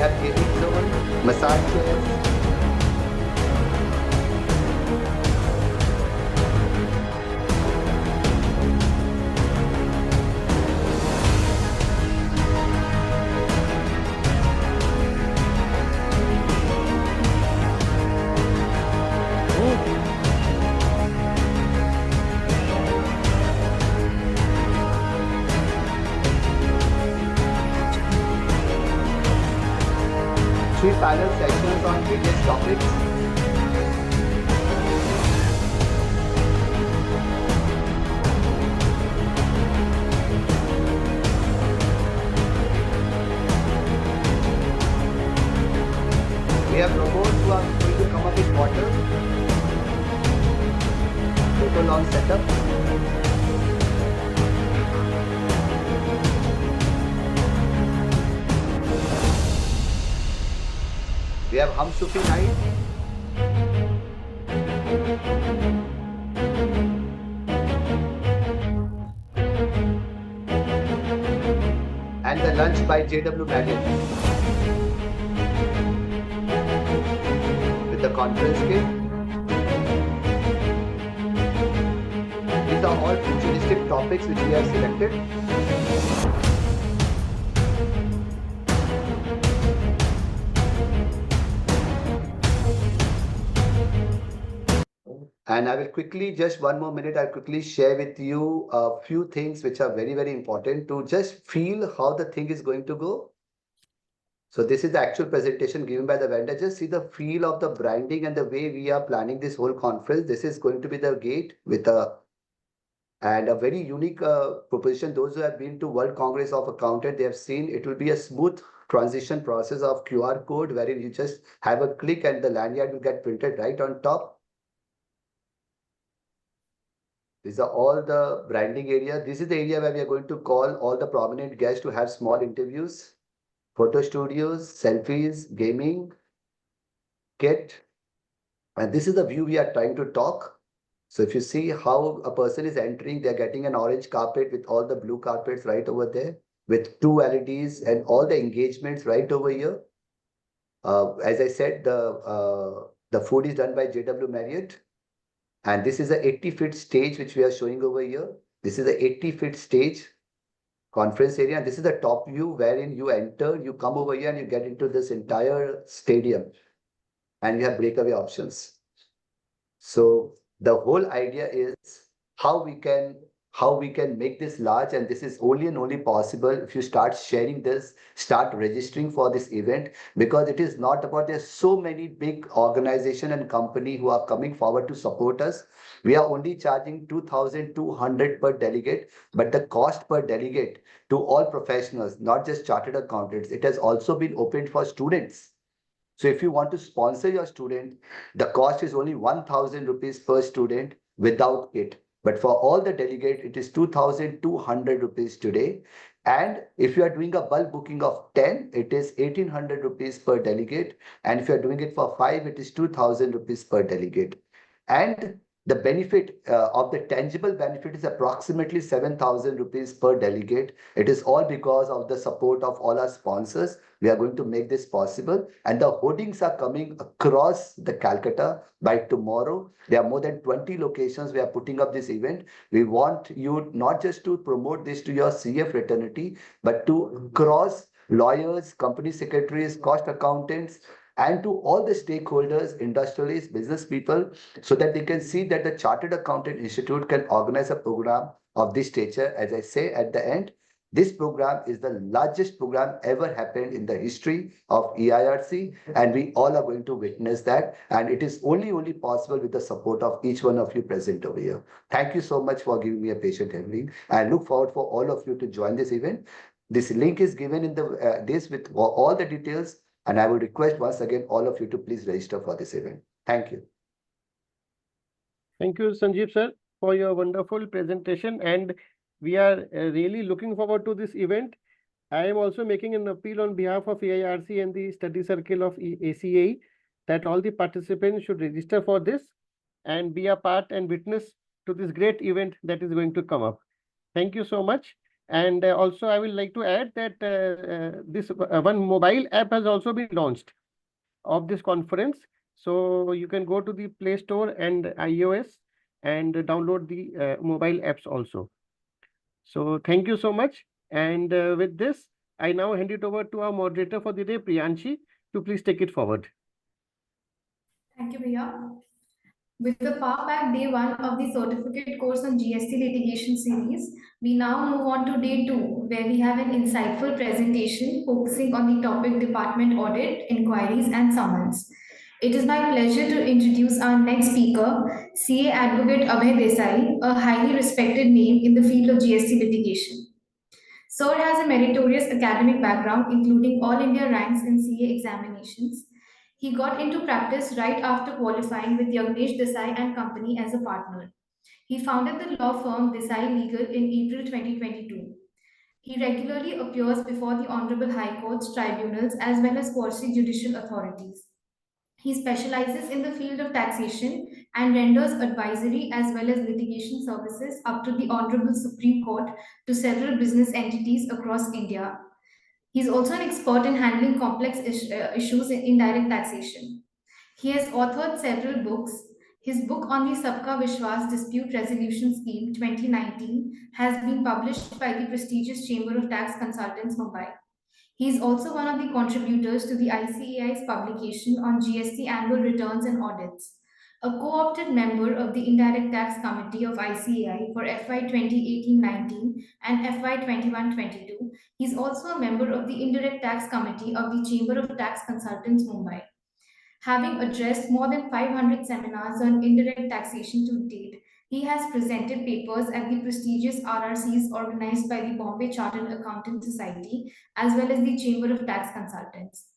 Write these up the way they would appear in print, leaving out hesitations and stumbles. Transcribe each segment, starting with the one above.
have gaming zone, massage chairs. Three panel sessions on various topics. We have robots who are going to come up with water. Total launch setup. We have Hum Sufi night. And the lunch by JW Marriott with the conference kit. These are all futuristic topics which we have selected. And I will quickly, just one more minute, I'll quickly share with you a few things which are very, very important to just feel how the thing is going to go. So this is the actual presentation given by the vendor. Just see the feel of the branding and the way we are planning this whole conference. This is going to be the gate with a very unique proposition. Those who have been to World Congress of Accountant, they have seen it will be a smooth transition process of QR code wherein you just have a click and the lanyard will get printed right on top. These are all the branding area. This is the area where we are going to call all the prominent guests to have small interviews, photo studios, selfies, gaming, kit. And this is the view we are trying to talk. So if you see how a person is entering, they're getting an orange carpet with all the blue carpets right over there with 2 LEDs and all the engagements right over here. As I said, the food is done by JW Marriott. And this is a 80-feet stage which we are showing over here. This is a 80-feet stage conference area. And this is the top view wherein you enter, you come over here and you get into this entire stadium. And you have breakaway options. So the whole idea is how we can make this large, and this is only and only possible if you start sharing this, start registering for this event, because it is not about there's so many big organization and company who are coming forward to support us. We are only charging 2,200 per delegate, but the cost per delegate to all professionals, not just chartered accountants, it has also been opened for students. So if you want to sponsor your student, the cost is only 1,000 rupees per student without kit. But for all the delegate, it is 2,200 rupees today. And if you are doing a bulk booking of 10, it is 1,800 rupees per delegate. And if you are doing it for 5, it is 2,000 rupees per delegate. And the benefit of the tangible benefit is approximately 7,000 rupees per delegate. It is all because of the support of all our sponsors. We are going to make this possible. And the hoardings are coming across the Calcutta by tomorrow. There are more than 20 locations we are putting up this event. We want you not just to promote this to your CF fraternity, but to cross lawyers, company secretaries, cost accountants, and to all the stakeholders, industrialists, business people, so that they can see that the Chartered Accountant Institute can organize a program of this nature. As I say at the end, this program is the largest program ever happened in the history of EIRC, and we all are going to witness that. And it is only possible with the support of each one of you present over here. Thank you so much for giving me a patient hearing. I look forward for all of you to join this event. This link is given in the this with all the details. And I would request once again all of you to please register for this event. Thank you. Thank you, Sanjeev sir, for your wonderful presentation. And we are really looking forward to this event. I am also making an appeal on behalf of AIRC and the study circle of ACA that all the participants should register for this and be a part and witness to this great event that is going to come up. Thank you so much. And also, I would like to add that this one mobile app has also been launched of this conference. So you can go to the Play Store and iOS and download the mobile apps also. So thank you so much. And with this, I now hand it over to our moderator for the day, Priyanshi, to please take it forward. Thank you, Bhaiya. With the power pack day one of the certificate course on GST litigation series, we now move on to day two, where we have an insightful presentation focusing on the topic department audit, inquiries, and summons. It is my pleasure to introduce our next speaker, CA Advocate Abhay Desai, a highly respected name in the field of GST litigation. Sir has a meritorious academic background, including All India ranks in CA examinations. He got into practice right after qualifying with Yagnesh Desai and Company as a partner. He founded the law firm Desai Legal in April 2022. He regularly appears before the Honorable High Courts, tribunals, as well as quasi judicial authorities. He specializes in the field of taxation and renders advisory as well as litigation services up to the Honorable Supreme Court to several business entities across India. He is also an expert in handling complex issues in indirect taxation. He has authored several books. His book on the Sabka Vishwas Dispute Resolution Scheme 2019 has been published by the prestigious Chamber of Tax Consultants, Mumbai. He is also one of the contributors to the ICAI's publication on GST annual returns and audits. A co-opted member of the Indirect Tax Committee of ICAI for FY 2018-19 and FY 21-22, he is also a member of the Indirect Tax Committee of the Chamber of Tax Consultants, Mumbai. Having addressed more than 500 seminars on indirect taxation to date, he has presented papers at the prestigious RRCs organized by the Bombay Chartered Accountant Society as well as the Chamber of Tax Consultants.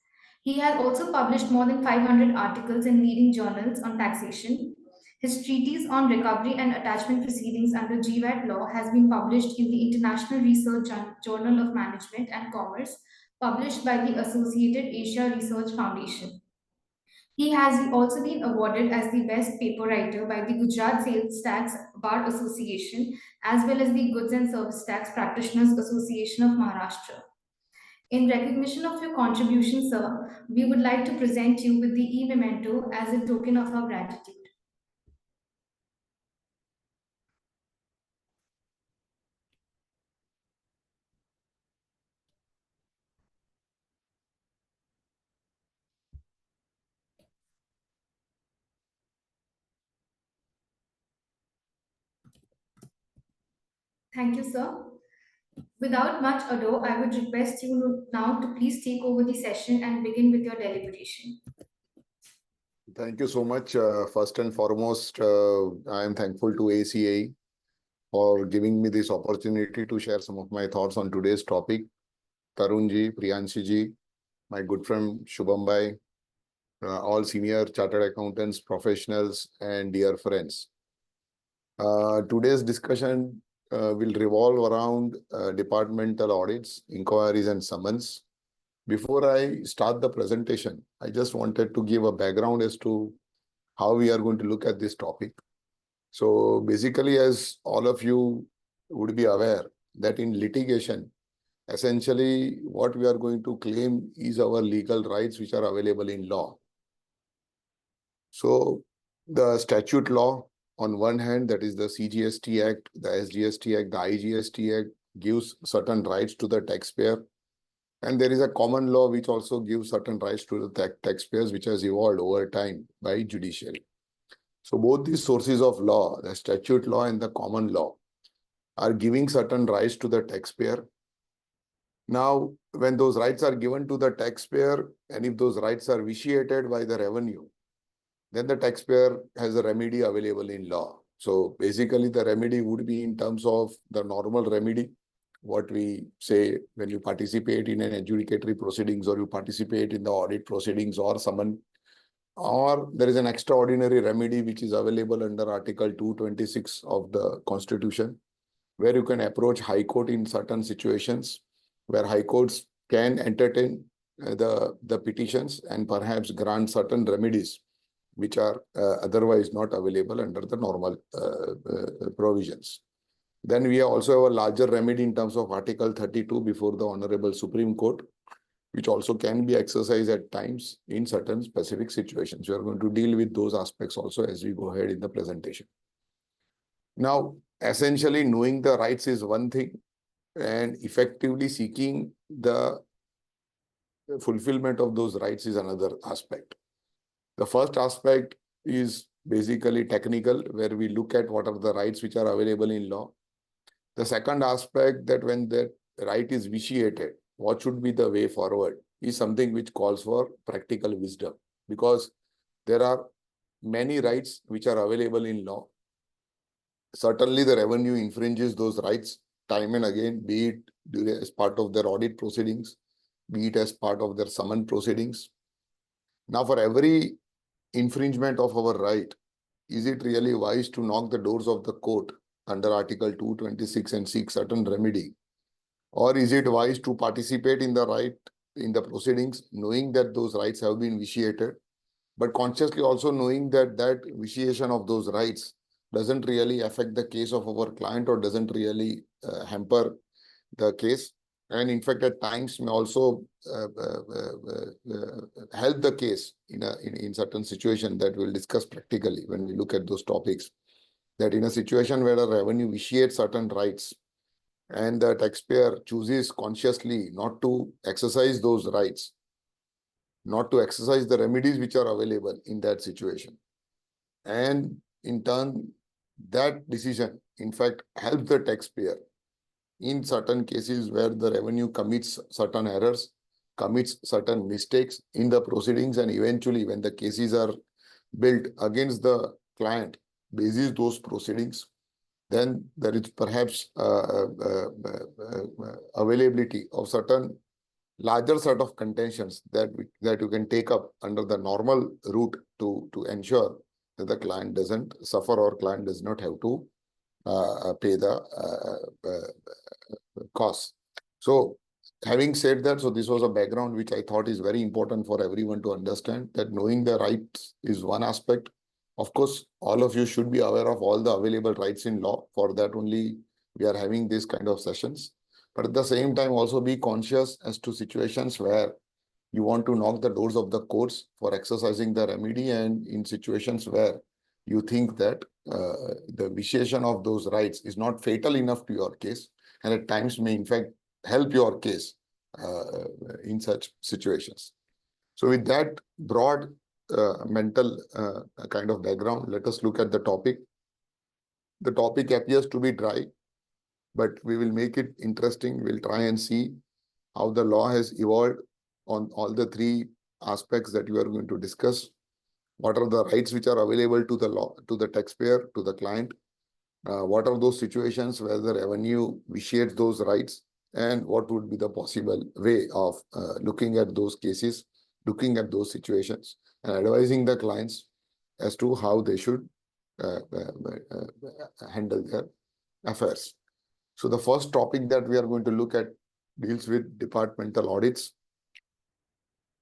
He has also published more than 500 articles in leading journals on taxation. His treatise on recovery and attachment proceedings under GVAT law has been published in the International Research Journal of Management and Commerce, published by the Associated Asia Research Foundation. He has also been awarded as the best paper writer by the Gujarat Sales Tax Bar Association as well as the Goods and Service Tax Practitioners Association of Maharashtra. In recognition of your contribution, sir, we would like to present you with the e-memento as a token of our gratitude. Thank you, sir. Without much ado, I would request you now to please take over the session and begin with your deliberation. Thank you so much. First and foremost, I am thankful to ACA for giving me this opportunity to share some of my thoughts on today's topic. Tarunji, Priyanshi, my good friend Shubham, all senior chartered accountants, professionals, and dear friends. Today's discussion will revolve around departmental audits, inquiries, and summons. Before I start the presentation, I just wanted to give a background as to how we are going to look at this topic. So basically, as all of you would be aware, that in litigation, essentially what we are going to claim is our legal rights which are available in law. So the statute law, on one hand, that is the CGST Act, the SGST Act, the IGST Act, gives certain rights to the taxpayer. And there is a common law which also gives certain rights to the taxpayers, which has evolved over time by judiciary. So both these sources of law, the statute law and the common law, are giving certain rights to the taxpayer. Now, when those rights are given to the taxpayer, and if those rights are vitiated by the revenue, then the taxpayer has a remedy available in law. So basically, the remedy would be in terms of the normal remedy, what we say when you participate in an adjudicatory proceedings or you participate in the audit proceedings or summon, or there is an extraordinary remedy which is available under Article 226 of the Constitution, where you can approach High Court in certain situations, where High Courts can entertain the petitions and perhaps grant certain remedies which are otherwise not available under the normal provisions. Then we also have a larger remedy in terms of Article 32 before the Honorable Supreme Court, which also can be exercised at times in certain specific situations. We are going to deal with those aspects also as we go ahead in the presentation. Now, essentially, knowing the rights is one thing, and effectively seeking the fulfillment of those rights is another aspect. The first aspect is basically technical, where we look at what are the rights which are available in law. The second aspect, that when the right is vitiated, what should be the way forward, is something which calls for practical wisdom, because there are many rights which are available in law. Certainly, the revenue infringes those rights time and again, be it as part of their audit proceedings, be it as part of their summon proceedings. Now, for every infringement of our right, is it really wise to knock the doors of the court under Article 226 and seek certain remedy? Or is it wise to participate in the proceedings, knowing that those rights have been vitiated, but consciously also knowing that that vitiation of those rights doesn't really affect the case of our client or doesn't really hamper the case, and in fact at times may also help the case in certain situation that we'll discuss practically when we look at those topics, that in a situation where a revenue vitiates certain rights and the taxpayer chooses consciously not to exercise those rights, not to exercise the remedies which are available in that situation, and in turn that decision in fact helps the taxpayer in certain cases where the revenue commits certain errors, commits certain mistakes in the proceedings, and eventually when the cases are built against the client basis those proceedings, then there is perhaps availability of certain larger set of contentions that you can take up under the normal route to ensure that the client doesn't suffer or client does not have to pay the costs. So having said that, so this was a background which I thought is very important for everyone to understand, that knowing the rights is one aspect. Of course, all of you should be aware of all the available rights in law. For that only we are having these kind of sessions. But at the same time, also be conscious as to situations where you want to knock the doors of the courts for exercising the remedy, and in situations where you think that the vitiation of those rights is not fatal enough to your case, and at times may in fact help your case in such situations. So with that broad mental kind of background, let us look at the topic. The topic appears to be dry, but we will make it interesting. We'll try and see how the law has evolved on all the three aspects that you are going to discuss. What are the rights which are available to the law, to the taxpayer, to the client? What are those situations where the revenue vitiates those rights? And what would be the possible way of looking at those cases, looking at those situations, and advising the clients as to how they should handle their affairs. So the first topic that we are going to look at deals with departmental audits.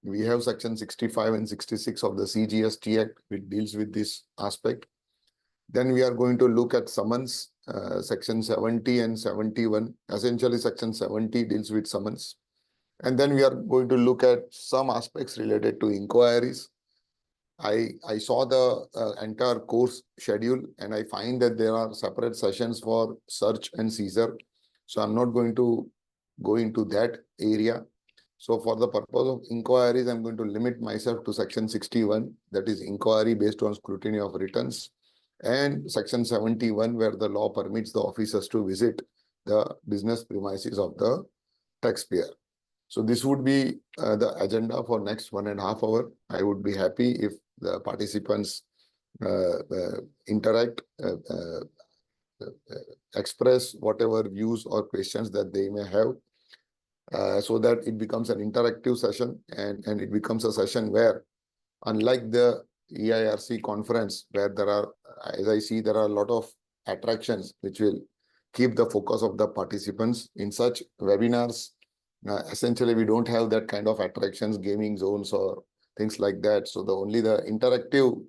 We have section 65 and 66 of the CGST Act, which deals with this aspect. Then we are going to look at summons, section 70 and 71. Essentially, section 70 deals with summons. And then we are going to look at some aspects related to inquiries. I saw the entire course schedule, and I find that there are separate sessions for search and seizure. So I'm not going to go into that area. So for the purpose of inquiries, I'm going to limit myself to section 61, that is inquiry based on scrutiny of returns, and section 71, where the law permits the officers to visit the business premises of the taxpayer. So this would be the agenda for next 1.5 hours. I would be happy if the participants interact, express whatever views or questions that they may have, so that it becomes an interactive session, and it becomes a session where, unlike the EIRC conference, where there are, as I see, there are a lot of attractions which will keep the focus of the participants. In such webinars, essentially we don't have that kind of attractions, gaming zones or things like that. So only the interactive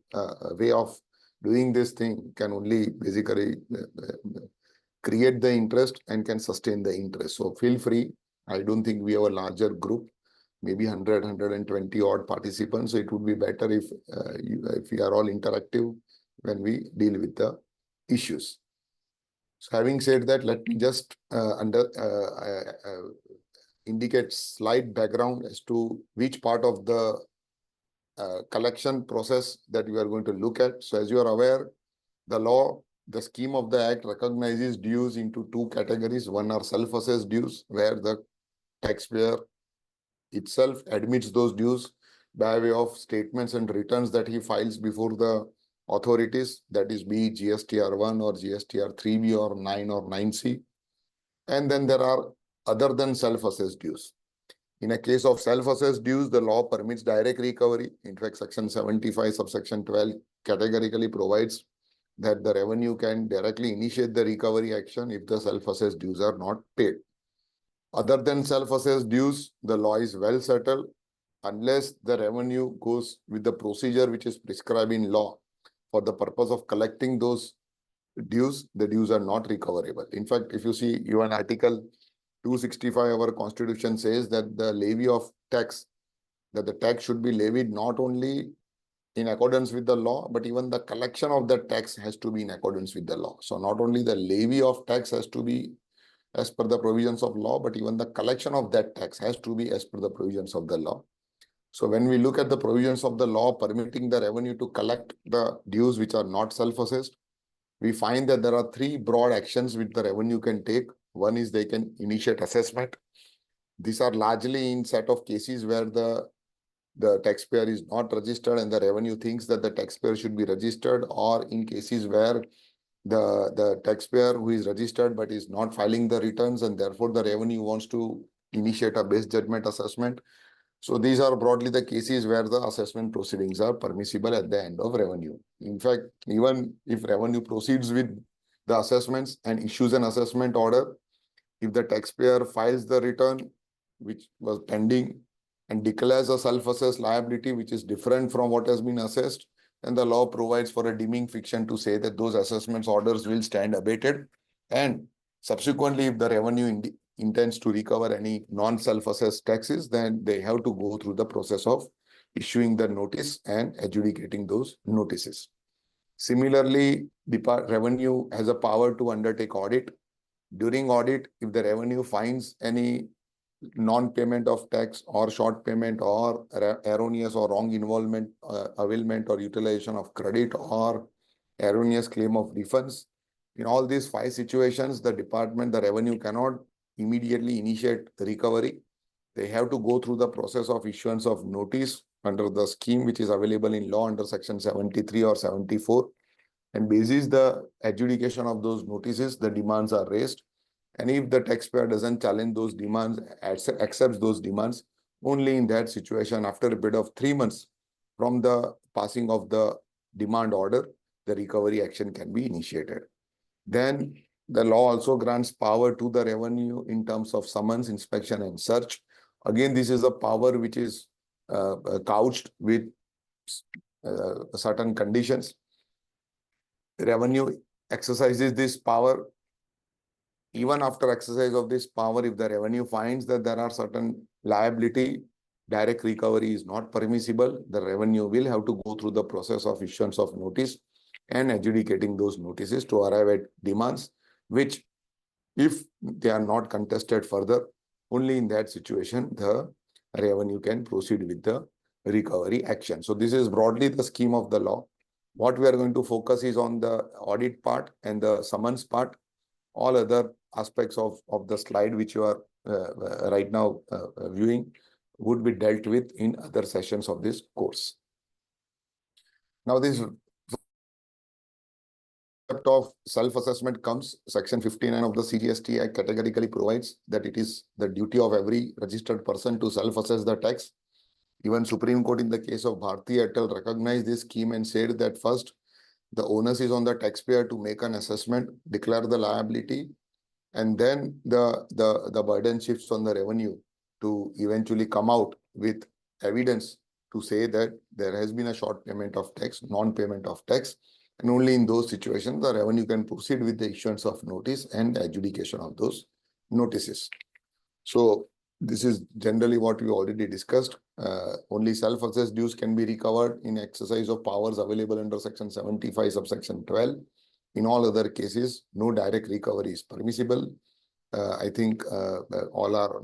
way of doing this thing can only basically create the interest and can sustain the interest. So feel free. I don't think we have a larger group, maybe 100, 120 odd participants. So it would be better if we are all interactive when we deal with the issues. So having said that, let me just indicate slight background as to which part of the collection process that we are going to look at. So as you are aware, the law, the scheme of the act recognizes dues into two categories. One are self-assessed dues, where the taxpayer itself admits those dues by way of statements and returns that he files before the authorities, that is be it GSTR 1 or GSTR 3B or 9 or 9C. And then there are other than self-assessed dues. In a case of self-assessed dues, the law permits direct recovery. In fact, Section 75, subsection 12 categorically provides that the revenue can directly initiate the recovery action if the self-assessed dues are not paid. Other than self-assessed dues, the law is well settled unless the revenue goes with the procedure which is prescribed in law for the purpose of collecting those dues, the dues are not recoverable. In fact, if you see even Article 265 of our Constitution says that the levy of tax, that the tax should be levied not only in accordance with the law, but even the collection of the tax has to be in accordance with the law. So not only the levy of tax has to be as per the provisions of law, but even the collection of that tax has to be as per the provisions of the law. So when we look at the provisions of the law permitting the revenue to collect the dues which are not self-assessed, we find that there are three broad actions which the revenue can take. One is they can initiate assessment. These are largely in set of cases where the taxpayer is not registered and the revenue thinks that the taxpayer should be registered, or in cases where the taxpayer who is registered but is not filing the returns and therefore the revenue wants to initiate a base judgment assessment. So these are broadly the cases where the assessment proceedings are permissible at the end of revenue. In fact, even if revenue proceeds with the assessments and issues an assessment order, if the taxpayer files the return which was pending and declares a self-assessed liability which is different from what has been assessed, and the law provides for a deeming fiction to say that those assessments orders will stand abated, and subsequently if the revenue intends to recover any non-self-assessed taxes, then they have to go through the process of issuing the notice and adjudicating those notices. Similarly, revenue has a power to undertake audit. During audit, if the revenue finds any non-payment of tax or short payment or erroneous or wrong involvement, availment or utilization of credit or erroneous claim of refunds, in all these five situations, the revenue cannot immediately initiate the recovery. They have to go through the process of issuance of notice under the scheme which is available in law under Section 73 or 74. And basis the adjudication of those notices, the demands are raised. And if the taxpayer doesn't challenge those demands, accepts those demands, only in that situation, after a period of 3 months from the passing of the demand order, the recovery action can be initiated. Then the law also grants power to the revenue in terms of summons, inspection, and search. Again, this is a power which is couched with certain conditions. Revenue exercises this power. Even after exercise of this power, if the revenue finds that there are certain liability, direct recovery is not permissible, the revenue will have to go through the process of issuance of notice and adjudicating those notices to arrive at demands, which if they are not contested further, only in that situation, the revenue can proceed with the recovery action. So this is broadly the scheme of the law. What we are going to focus is on the audit part and the summons part. All other aspects of the slide which you are right now viewing would be dealt with in other sessions of this course. Now this concept of self-assessment comes. Section 59 of the CGST Act categorically provides that it is the duty of every registered person to self-assess the tax. Even Supreme Court in the case of Bharti Airtel recognized this scheme and said that first, the onus is on the taxpayer to make an assessment, declare the liability, and then the burden shifts on the revenue to eventually come out with evidence to say that there has been a short payment of tax, non-payment of tax, And only in those situations, the revenue can proceed with the issuance of notice and adjudication of those notices. So this is generally what we already discussed. Only self-assessed dues can be recovered in exercise of powers available under Section 75, subsection 12. In all other cases, no direct recovery is permissible. I think all are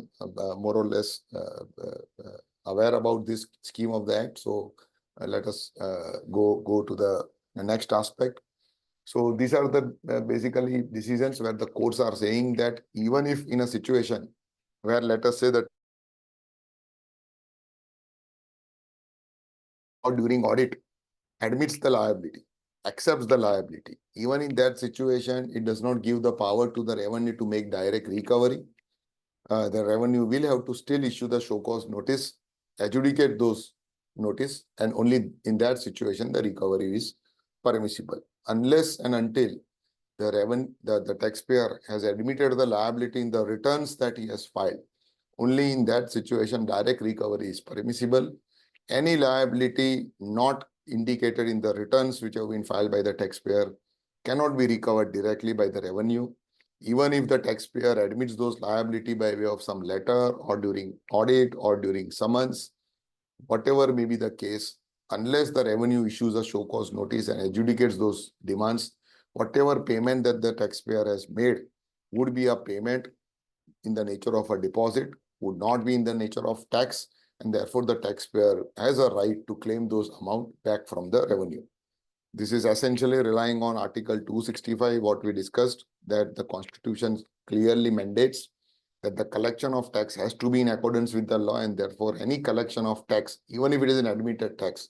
more or less aware about this scheme of the Act. So let us go to the next aspect. So these are the basically decisions where the courts are saying that even if in a situation where, let us say that or during audit admits the liability, accepts the liability, even in that situation, it does not give the power to the revenue to make direct recovery. The revenue will have to still issue the show cause notice, adjudicate those notice, and only in that situation the recovery is permissible. Unless and until the taxpayer has admitted the liability in the returns that he has filed, only in that situation direct recovery is permissible. Any liability not indicated in the returns which have been filed by the taxpayer cannot be recovered directly by the revenue, even if the taxpayer admits those liability by way of some letter or during audit or during summons. Whatever may be the case, unless the revenue issues a show cause notice and adjudicates those demands, whatever payment that the taxpayer has made would be a payment in the nature of a deposit, would not be in the nature of tax, and therefore the taxpayer has a right to claim those amount back from the revenue. This is essentially relying on Article 265, what we discussed, that the Constitution clearly mandates that the collection of tax has to be in accordance with the law, and therefore any collection of tax, even if it is an admitted tax,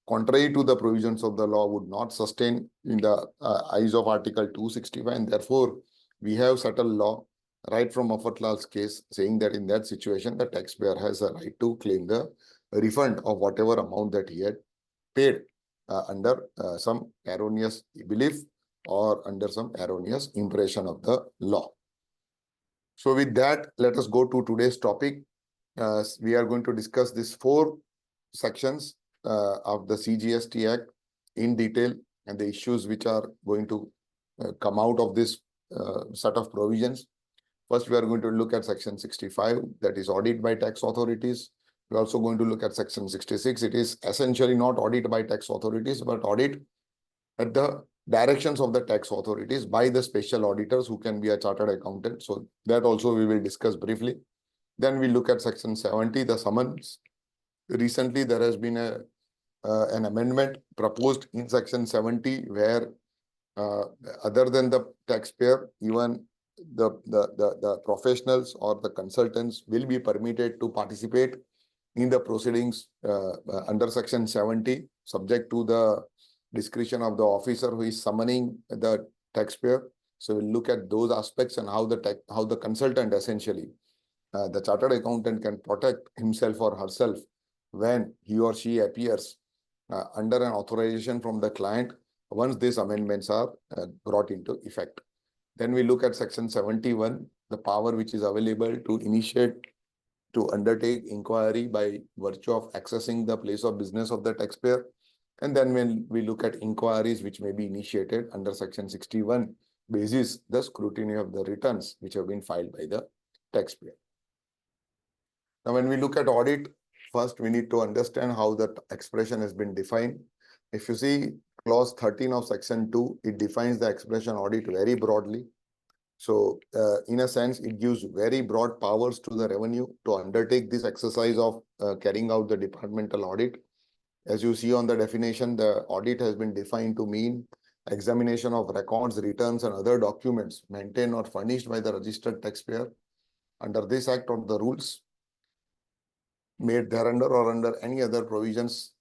contrary to the provisions of the law, would not sustain in the eyes of Article 265, and therefore we have settled law right from Afatlal's case saying that in that situation the taxpayer has a right to claim the refund of whatever amount that he had paid under some erroneous belief or under some erroneous impression of the law. So with that, let us go to today's topic. We are going to discuss these 4 sections of the CGST Act in detail and the issues which are going to come out of this set of provisions. First, we are going to look at Section 65, that is audit by tax authorities. We are also going to look at Section 66. It is essentially not audit by tax authorities, but audit at the directions of the tax authorities by the special auditors who can be a chartered accountant. So that also we will discuss briefly. Then we look at Section 70, the summons. Recently, there has been an amendment proposed in Section 70 where other than the taxpayer, even the professionals or the consultants will be permitted to participate in the proceedings under Section 70, subject to the discretion of the officer who is summoning the taxpayer. So we'll look at those aspects and how the consultant essentially, the chartered accountant, can protect himself or herself when he or she appears under an authorization from the client once these amendments are brought into effect. Then we look at Section 71, the power which is available to undertake inquiry by virtue of accessing the place of business of the taxpayer. And then when we look at inquiries which may be initiated under Section 61, basis the scrutiny of the returns which have been filed by the taxpayer. Now, when we look at audit, first we need to understand how the expression has been defined. If you see clause 13 of Section 2, it defines the expression audit very broadly. So in a sense, it gives very broad powers to the revenue to undertake this exercise of carrying out the departmental audit. As you see on the definition, the audit has been defined to mean examination of records, returns, and other documents maintained or furnished by the registered taxpayer under this act or the rules made thereunder or under any other provisions.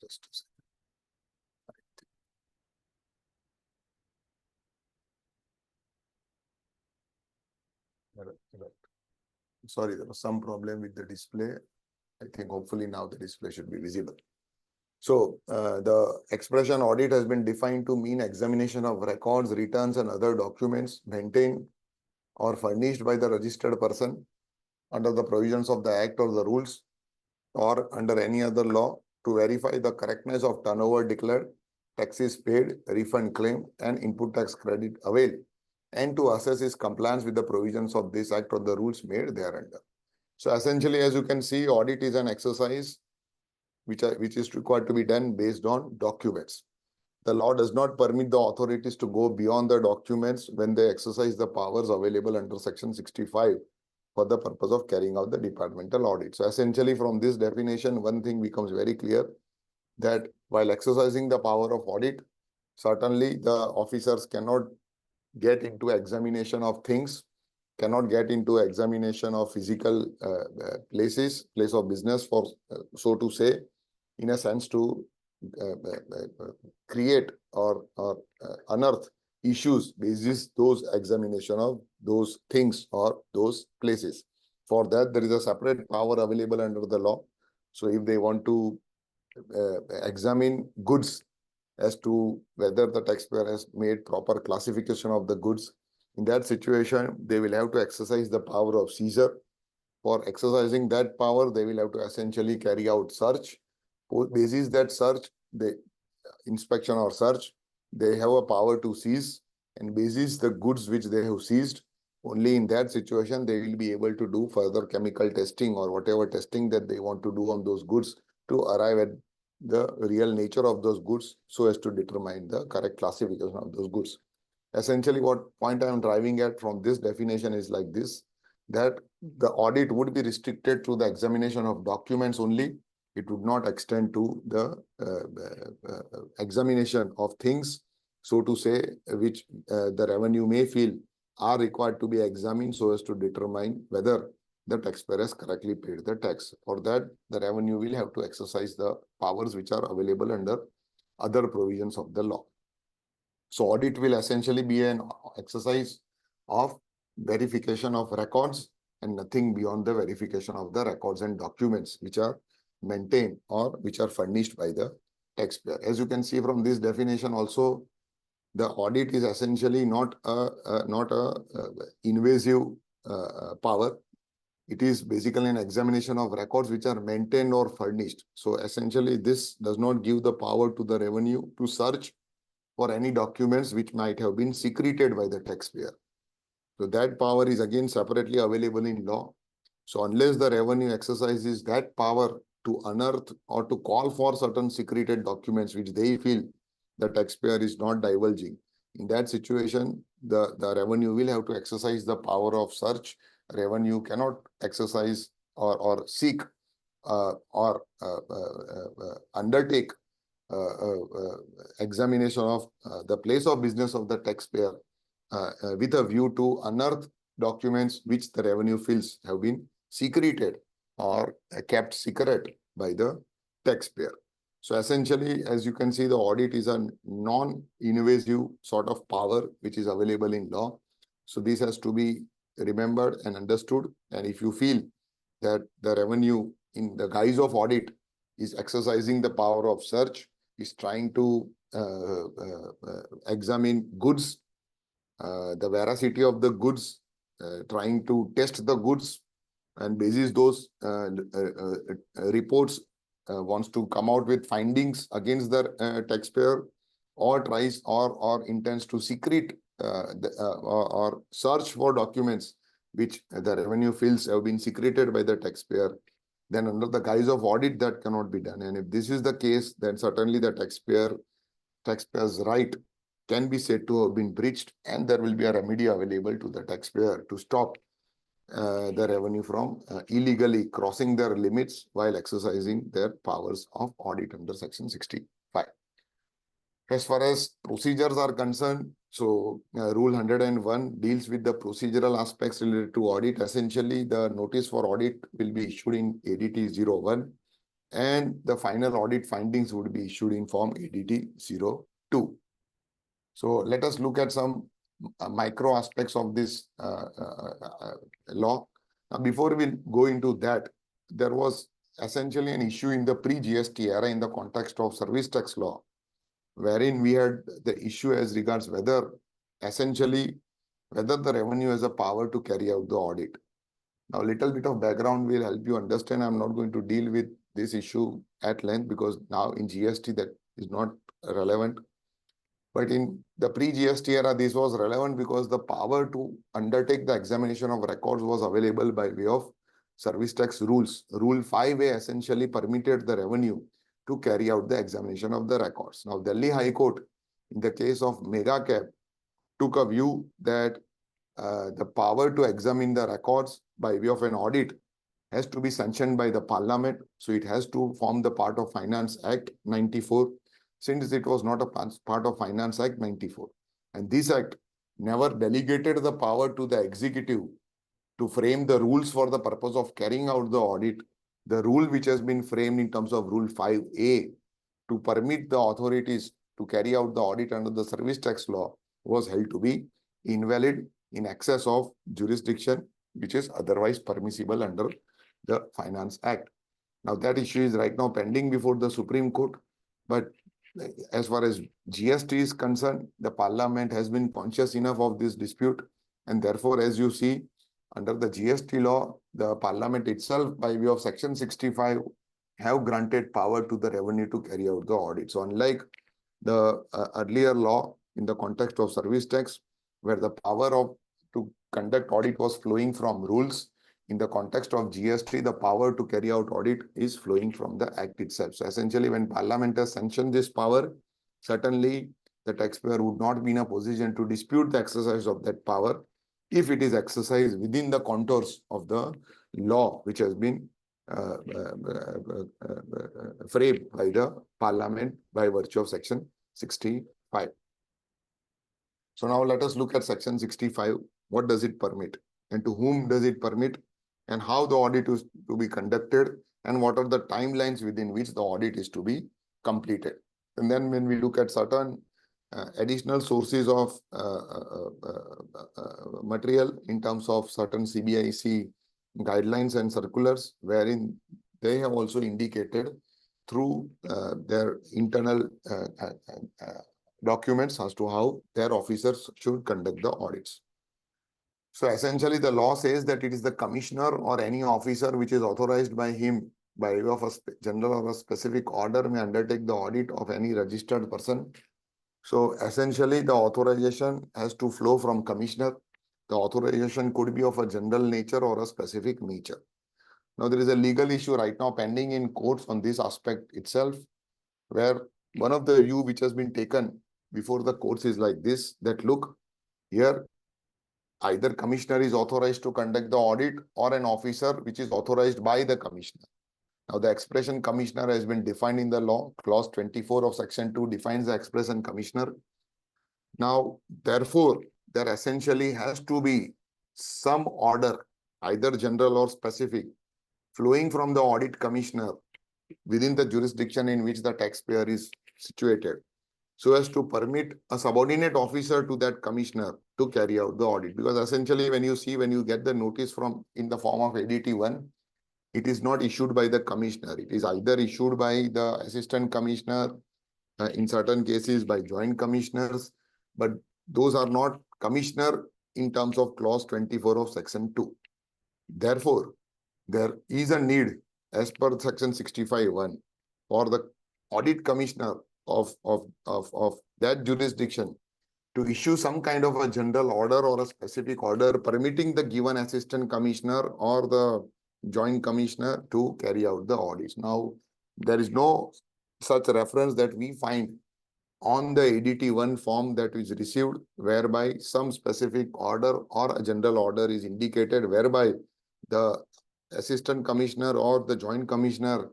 Just a second. Sorry, there was some problem with the display. I think hopefully now the display should be visible. So the expression audit has been defined to mean examination of records, returns, and other documents maintained or furnished by the registered person under the provisions of the act or the rules or under any other law to verify the correctness of turnover declared taxes paid, refund claimed, and input tax credit availed, and to assess its compliance with the provisions of this act or the rules made thereunder. So essentially, as you can see, audit is an exercise which is required to be done based on documents. The law does not permit the authorities to go beyond the documents when they exercise the powers available under Section 65 for the purpose of carrying out the departmental audit. So essentially, from this definition, one thing becomes very clear, that while exercising the power of audit, certainly the officers cannot get into examination of things, cannot get into examination of physical place of business, for so to say, in a sense, to create or unearth issues basis those examination of those things or those places. For that, there is a separate power available under the law. So if they want to examine goods as to whether the taxpayer has made proper classification of the goods, in that situation, they will have to exercise the power of seizure. For exercising that power, they will have to essentially carry out search. Basis that search, the inspection or search, they have a power to seize, and basis the goods which they have seized, only in that situation they will be able to do further chemical testing or whatever testing that they want to do on those goods to arrive at the real nature of those goods, so as to determine the correct classification of those goods. Essentially, what point I am driving at from this definition is like this, that the audit would be restricted to the examination of documents only. It would not extend to the examination of things, so to say, which the revenue may feel are required to be examined so as to determine whether the taxpayer has correctly paid the tax. For that, the revenue will have to exercise the powers which are available under other provisions of the law. So audit will essentially be an exercise of verification of records and nothing beyond the verification of the records and documents which are maintained or which are furnished by the taxpayer. As you can see from this definition also, the audit is essentially not a invasive power. It is basically an examination of records which are maintained or furnished. So essentially, this does not give the power to the revenue to search for any documents which might have been secreted by the taxpayer. So that power is again separately available in law. So unless the revenue exercises that power to unearth or to call for certain secreted documents which they feel the taxpayer is not divulging, in that situation, the revenue will have to exercise the power of search. Revenue cannot exercise or seek or undertake examination of the place of business of the taxpayer with a view to unearth documents which the revenue feels have been secreted or kept secret by the taxpayer. So essentially, as you can see, the audit is a non-invasive sort of power which is available in law. So this has to be remembered and understood. And if you feel that the revenue in the guise of audit is exercising the power of search, is trying to examine goods, the veracity of the goods, trying to test the goods, and basis those reports wants to come out with findings against the taxpayer, or tries or intends to secrete or search for documents which the revenue feels have been secreted by the taxpayer, then under the guise of audit that cannot be done. And if this is the case, then certainly the taxpayer's right can be said to have been breached, and there will be a remedy available to the taxpayer to stop the revenue from illegally crossing their limits while exercising their powers of audit under Section 65. As far as procedures are concerned, so Rule 101 deals with the procedural aspects related to audit. Essentially, the notice for audit will be issued in ADT 01, and the final audit findings would be issued in Form ADT 02. So let us look at some micro aspects of this law. Now, before we go into that, there was essentially an issue in the pre-GST era in the context of service tax law, wherein we had the issue as regards whether the revenue has a power to carry out the audit. Now, a little bit of background will help you understand. I'm not going to deal with this issue at length because now in GST that is not relevant. But in the pre-GST era, this was relevant because the power to undertake the examination of records was available by way of service tax rules. Rule 5A essentially permitted the revenue to carry out the examination of the records. Now, Delhi High Court, in the case of Mega Cab, took a view that the power to examine the records by way of an audit has to be sanctioned by the Parliament. So it has to form the part of Finance Act 94, since it was not a part of Finance Act 94. And this act never delegated the power to the executive to frame the rules for the purpose of carrying out the audit. The rule which has been framed in terms of Rule 5A to permit the authorities to carry out the audit under the service tax law was held to be invalid in excess of jurisdiction, which is otherwise permissible under the Finance Act. Now that issue is right now pending before the Supreme Court. But as far as GST is concerned, the Parliament has been conscious enough of this dispute. And therefore, as you see, under the GST law, the Parliament itself, by way of Section 65, have granted power to the revenue to carry out the audit. So unlike the earlier law in the context of service tax, where the power to conduct audit was flowing from rules, in the context of GST, the power to carry out audit is flowing from the Act itself. So essentially, when Parliament has sanctioned this power, certainly the taxpayer would not be in a position to dispute the exercise of that power if it is exercised within the contours of the law which has been framed by the Parliament by virtue of Section 65. So now let us look at Section 65. What does it permit? And to whom does it permit? And how the audit is to be conducted? And what are the timelines within which the audit is to be completed? And then when we look at certain additional sources of material in terms of certain CBIC guidelines and circulars, wherein they have also indicated through their internal documents as to how their officers should conduct the audits. So essentially, the law says that it is the commissioner or any officer which is authorized by him by way of a general or a specific order may undertake the audit of any registered person. So essentially, the authorization has to flow from commissioner. The authorization could be of a general nature or a specific nature. Now, there is a legal issue right now pending in courts on this aspect itself, where one of the view which has been taken before the courts is like this, that look, here either commissioner is authorized to conduct the audit or an officer which is authorized by the commissioner. Now, the expression commissioner has been defined in the law. Clause 24 of Section 2 defines the expression commissioner. Now, therefore, there essentially has to be some order, either general or specific, flowing from the audit commissioner within the jurisdiction in which the taxpayer is situated, so as to permit a subordinate officer to that commissioner to carry out the audit. Because essentially, when you get the notice from in the form of ADT1, it is not issued by the commissioner. It is either issued by the assistant commissioner, in certain cases by joint commissioners, but those are not commissioner in terms of clause 24 of Section 2. Therefore, there is a need as per Section 65(1) for the audit commissioner of that jurisdiction to issue some kind of a general order or a specific order permitting the given assistant commissioner or the joint commissioner to carry out the audits. Now, there is no such reference that we find on the ADT1 form that is received, whereby some specific order or a general order is indicated, whereby the assistant commissioner or the joint commissioner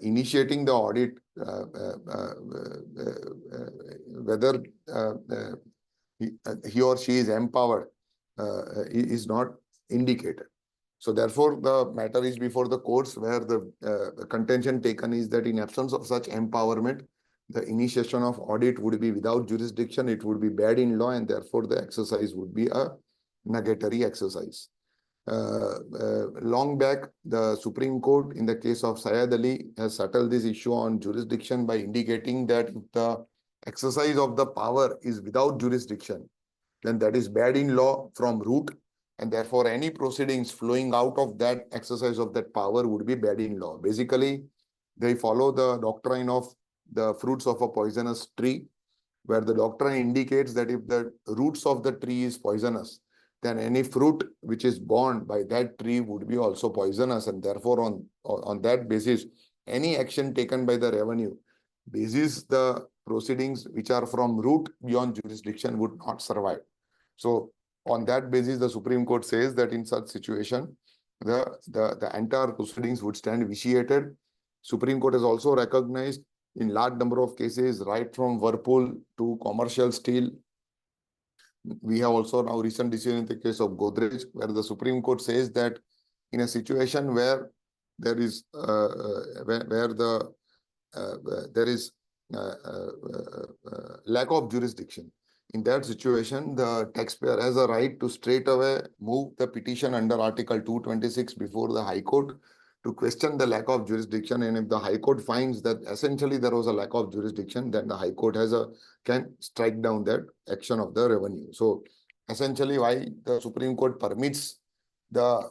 initiating the audit, whether he or she is empowered, is not indicated. So therefore, the matter is before the courts, where the contention taken is that in absence of such empowerment, the initiation of audit would be without jurisdiction, it would be bad in law, and therefore the exercise would be a nugatory exercise. Long back, the Supreme Court in the case of Syed Ali has settled this issue on jurisdiction by indicating that if the exercise of the power is without jurisdiction, then that is bad in law from root, and therefore any proceedings flowing out of that exercise of that power would be bad in law. Basically, they follow the doctrine of the fruits of a poisonous tree, where the doctrine indicates that if the roots of the tree is poisonous, then any fruit which is borne by that tree would be also poisonous, and therefore on that basis, any action taken by the revenue basis the proceedings which are from root beyond jurisdiction would not survive. So on that basis, the Supreme Court says that in such situation, the entire proceedings would stand vitiated. Supreme Court has also recognized in large number of cases, right from Whirlpool to commercial steel. We have also now recent decision in the case of Godrej, where the Supreme Court says that in a situation where there is there is lack of jurisdiction. In that situation, the taxpayer has a right to straight away move the petition under Article 226 before the High Court to question the lack of jurisdiction. And if the High Court finds that essentially there was a lack of jurisdiction, then the High Court can strike down that action of the revenue. So essentially, why the Supreme Court permits the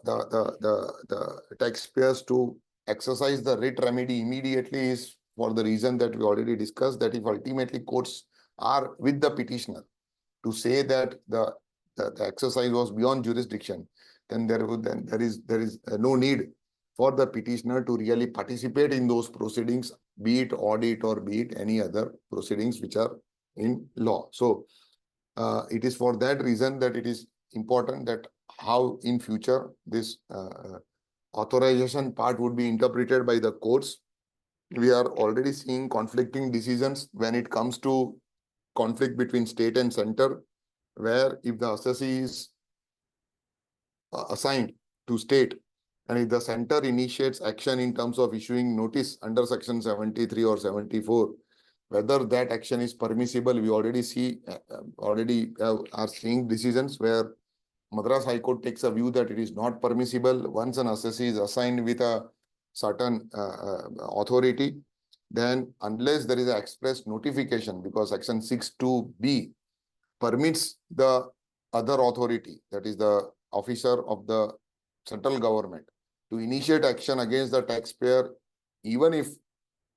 taxpayers to exercise the writ remedy immediately is for the reason that we already discussed, that if ultimately courts are with the petitioner to say that the exercise was beyond jurisdiction, then there is no need for the petitioner to really participate in those proceedings, be it audit or be it any other proceedings which are in law. So it is for that reason that it is important that how in future this authorization part would be interpreted by the courts. We are already seeing conflicting decisions when it comes to conflict between state and center, where if the assessee is assigned to state and if the center initiates action in terms of issuing notice under section 73 or 74, whether that action is permissible, we already are seeing decisions where Madras High Court takes a view that it is not permissible. Once an assessee is assigned with a certain authority, then unless there is an express notification, because section 6(2)(b) permits the other authority, that is the officer of the central government, to initiate action against the taxpayer, even if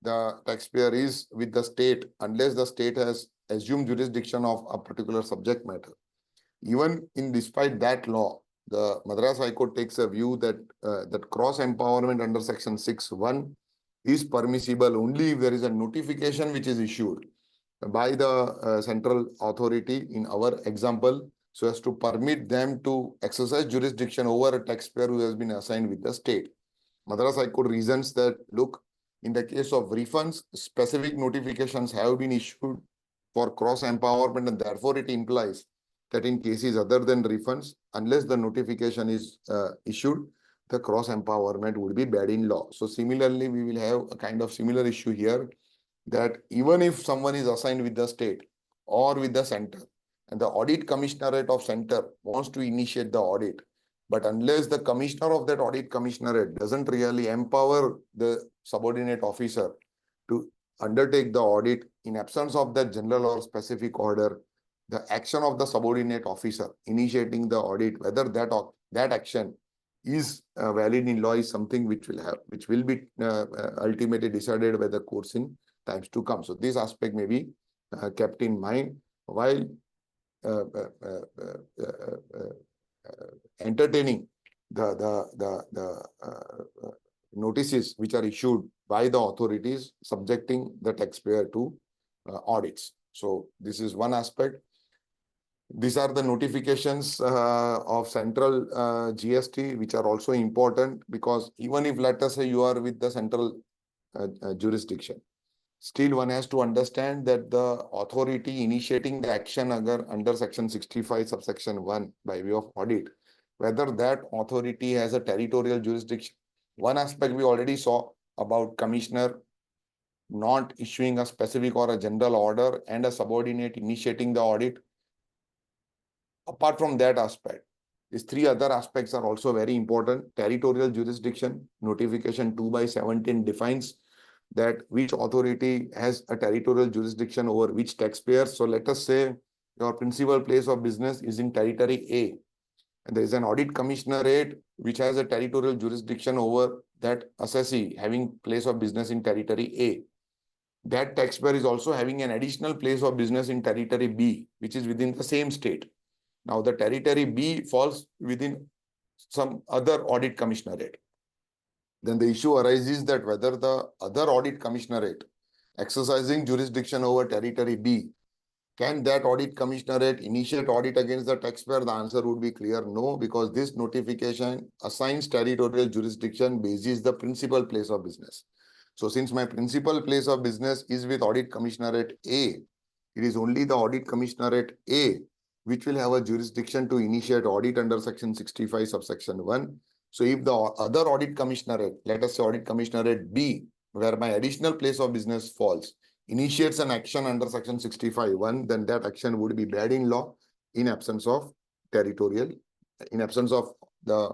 the taxpayer is with the state, unless the state has assumed jurisdiction of a particular subject matter. Even in despite that law, the Madras High Court takes a view that that cross empowerment under section 6(1) is permissible only if there is a notification which is issued by the central authority in our example, so as to permit them to exercise jurisdiction over a taxpayer who has been assigned with the state. Madras High Court reasons that, look, in the case of refunds, specific notifications have been issued for cross empowerment, and therefore it implies that in cases other than refunds, unless the notification is issued, the cross empowerment would be bad in law. So similarly, we will have a kind of similar issue here, that even if someone is assigned with the state or with the center, and the audit commissionerate of center wants to initiate the audit, but unless the commissioner of that audit commissionerate doesn't really empower the subordinate officer to undertake the audit, in absence of that general or specific order, the action of the subordinate officer initiating the audit, whether that action is valid in law, is something which will be ultimately decided by the courts in times to come. So this aspect may be kept in mind while entertaining the notices which are issued by the authorities subjecting the taxpayer to audits. So this is one aspect. These are the notifications of central GST, which are also important, because even if, let us say, you are with the central jurisdiction, still one has to understand that the authority initiating the action under section 65 subsection 1 by way of audit, whether that authority has a territorial jurisdiction. One aspect we already saw about commissioner not issuing a specific or a general order and a subordinate initiating the audit. Apart from that aspect, these three other aspects are also very important. Territorial jurisdiction, notification 2/17 defines that which authority has a territorial jurisdiction over which taxpayer. So let us say your principal place of business is in territory A, and there is an audit commissionerate which has a territorial jurisdiction over that assessee having place of business in territory A. that taxpayer is also having an additional place of business in territory B, which is within the same state. Now, the territory B falls within some other audit commissionerate. Then the issue arises that whether the other audit commissionerate exercising jurisdiction over territory B, can that audit commissionerate initiate audit against the taxpayer? The answer would be clear no, because this notification assigns territorial jurisdiction basis the principal place of business. So since my principal place of business is with audit commissionerate A, it is only the audit commissionerate A which will have a jurisdiction to initiate audit under section 65 subsection 1. So if the other audit commissionerate, let us say audit commissionerate B, where my additional place of business falls, initiates an action under section 65(1), then that action would be bad in law in absence of territorial, in absence of the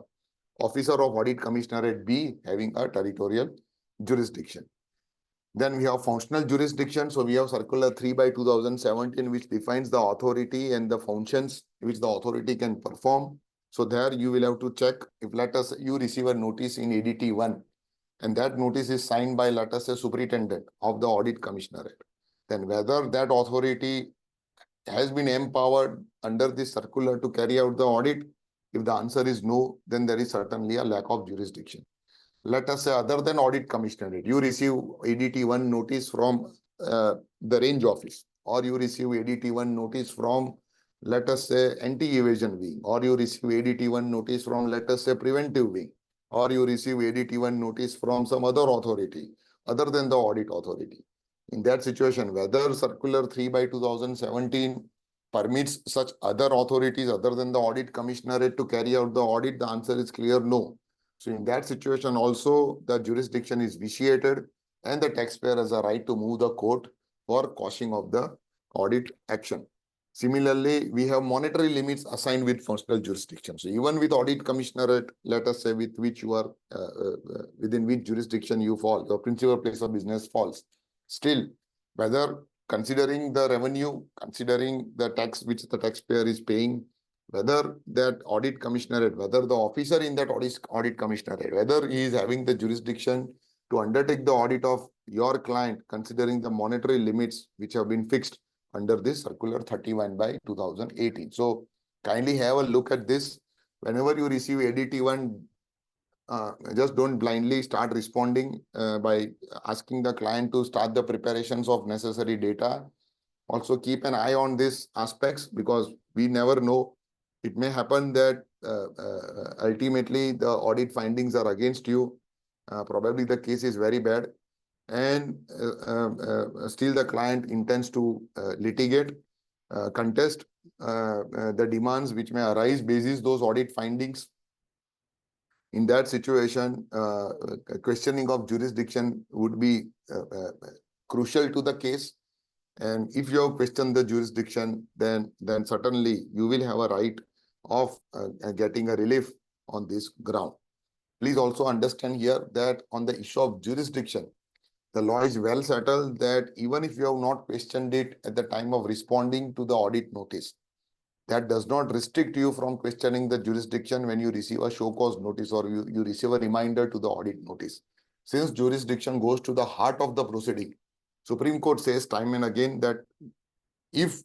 officer of audit commissionerate B having a territorial jurisdiction. Then we have functional jurisdiction. So we have circular 3/2017, which defines the authority and the functions which the authority can perform. So there you will have to check if, let us say, you receive a notice in ADT 1, and that notice is signed by, let us say, superintendent of the audit commissionerate, then whether that authority has been empowered under this circular to carry out the audit. If the answer is no, then there is certainly a lack of jurisdiction. Let us say other than audit commissionerate, you receive ADT 1 notice from the range office, or you receive ADT 1 notice from, let us say, anti-evasion wing, or you receive ADT 1 notice from, let us say, preventive wing, or you receive ADT 1 notice from some other authority other than the audit authority. In that situation, whether circular 3/2017 permits such other authorities other than the audit commissionerate to carry out the audit, the answer is clear no. So in that situation also, the jurisdiction is vitiated and the taxpayer has a right to move the court for quashing of the audit action. Similarly, we have monetary limits assigned with functional jurisdiction. So even with audit commissionerate, let us say with which you are, within which jurisdiction you fall, your principal place of business falls. Still, whether considering the revenue, considering the tax which the taxpayer is paying, whether that audit commissionerate, whether the officer in that audit commissionerate, whether he is having the jurisdiction to undertake the audit of your client, considering the monetary limits which have been fixed under this circular 31/2018. So kindly have a look at this. Whenever you receive ADT 1, just don't blindly start responding by asking the client to start the preparations of necessary data. Also keep an eye on these aspects, because we never know. It may happen that ultimately the audit findings are against you. Probably the case is very bad, and still the client intends to litigate, contest the demands which may arise basis those audit findings. In that situation, questioning of jurisdiction would be crucial to the case. And if you have questioned the jurisdiction, then certainly you will have a right of getting a relief on this ground. Please also understand here that on the issue of jurisdiction, the law is well settled that even if you have not questioned it at the time of responding to the audit notice, that does not restrict you from questioning the jurisdiction when you receive a show cause notice or you receive a reminder to the audit notice. Since jurisdiction goes to the heart of the proceeding, Supreme Court says time and again that if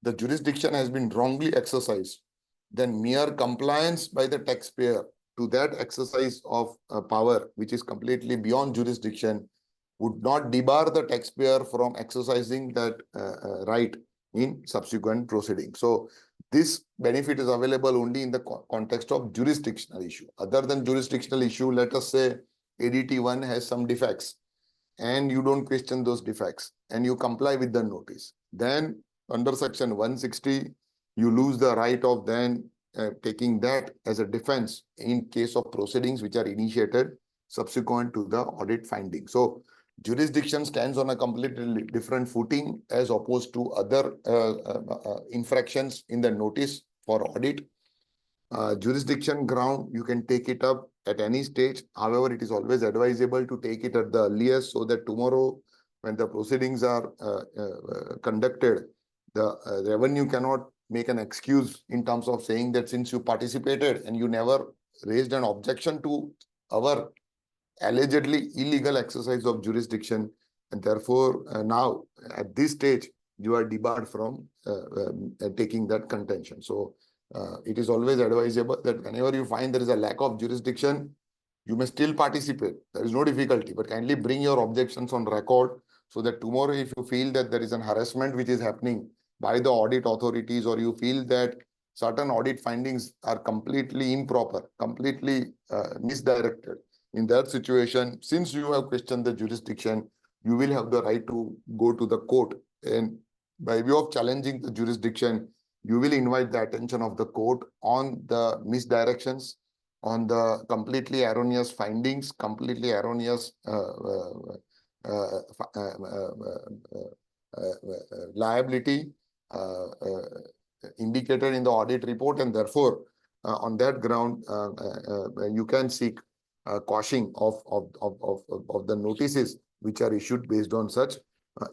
the jurisdiction has been wrongly exercised, then mere compliance by the taxpayer to that exercise of power, which is completely beyond jurisdiction, would not debar the taxpayer from exercising that right in subsequent proceedings. So this benefit is available only in the context of jurisdictional issue. Other than jurisdictional issue, let us say ADT 1 has some defects and you don't question those defects and you comply with the notice. Then under section 160, you lose the right of then taking that as a defense in case of proceedings which are initiated subsequent to the audit finding. So jurisdiction stands on a completely different footing as opposed to other infractions in the notice for audit. Jurisdiction ground, you can take it up at any stage. However, it is always advisable to take it at the earliest so that tomorrow when the proceedings are conducted, the revenue cannot make an excuse in terms of saying that since you participated and you never raised an objection to our allegedly illegal exercise of jurisdiction, And therefore, now at this stage, you are debarred from taking that contention. So it is always advisable that whenever you find there is a lack of jurisdiction, you may still participate. There is no difficulty, but kindly bring your objections on record so that tomorrow, if you feel that there is an harassment which is happening by the audit authorities, or you feel that certain audit findings are completely improper, completely misdirected, in that situation, since you have questioned the jurisdiction, you will have the right to go to the court. And by way of challenging the jurisdiction, you will invite the attention of the court on the misdirections, on the completely erroneous findings, completely erroneous liability indicated in the audit report, and therefore, on that ground, you can seek quashing of the notices which are issued based on such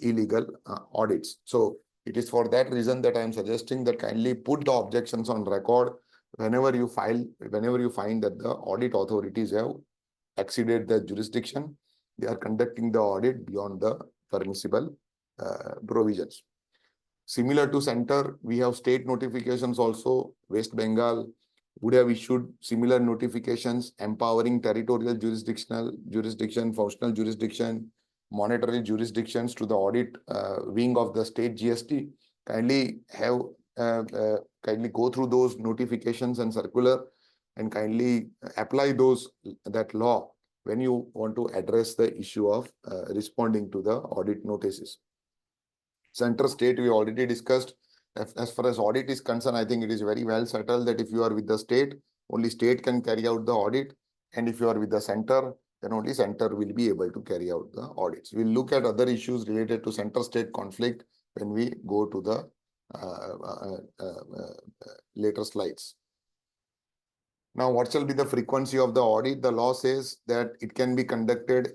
illegal audits. So it is for that reason that I am suggesting that kindly put the objections on record whenever you find that the audit authorities have exceeded their jurisdiction, they are conducting the audit beyond the permissible provisions. Similar to center, we have state notifications also. West Bengal would have issued similar notifications empowering territorial jurisdiction, functional jurisdiction, monetary jurisdictions to the audit wing of the state GST. Kindly go through those notifications and circular and kindly apply that law when you want to address the issue of responding to the audit notices. Center state, we already discussed. As far as audit is concerned, I think it is very well settled that if you are with the state, only state can carry out the audit. And if you are with the center, then only center will be able to carry out the audits. We'll look at other issues related to center-state conflict when we go to the later slides. Now, what shall be the frequency of the audit? The law says that it can be conducted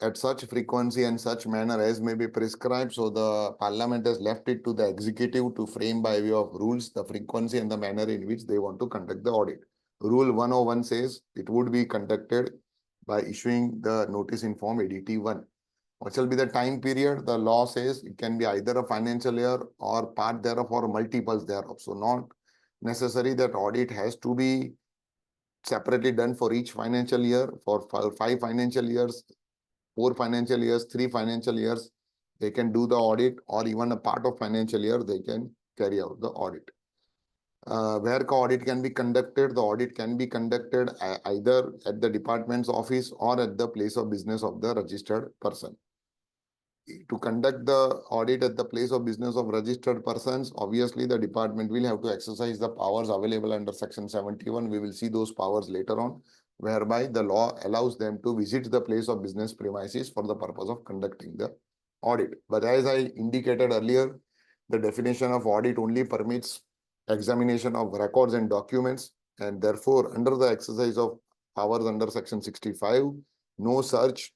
at such frequency and such manner as may be prescribed. So the Parliament has left it to the executive to frame by way of rules the frequency and the manner in which they want to conduct the audit. Rule 101 says it would be conducted by issuing the notice in form ADT 1. What shall be the time period? The law says it can be either a financial year or part thereof or multiples thereof. So not necessary that audit has to be separately done for each financial year. For 5 financial years, 4 financial years, 3 financial years, they can do the audit, or even a part of financial year, they can carry out the audit. Where audit can be conducted, the audit can be conducted either at the department's office or at the place of business of the registered person. To conduct the audit at the place of business of registered persons, obviously the department will have to exercise the powers available under Section 71. We will see those powers later on, whereby the law allows them to visit the place of business premises for the purpose of conducting the audit. But as I indicated earlier, the definition of audit only permits examination of records and documents, and therefore under the exercise of powers under Section 65, no search,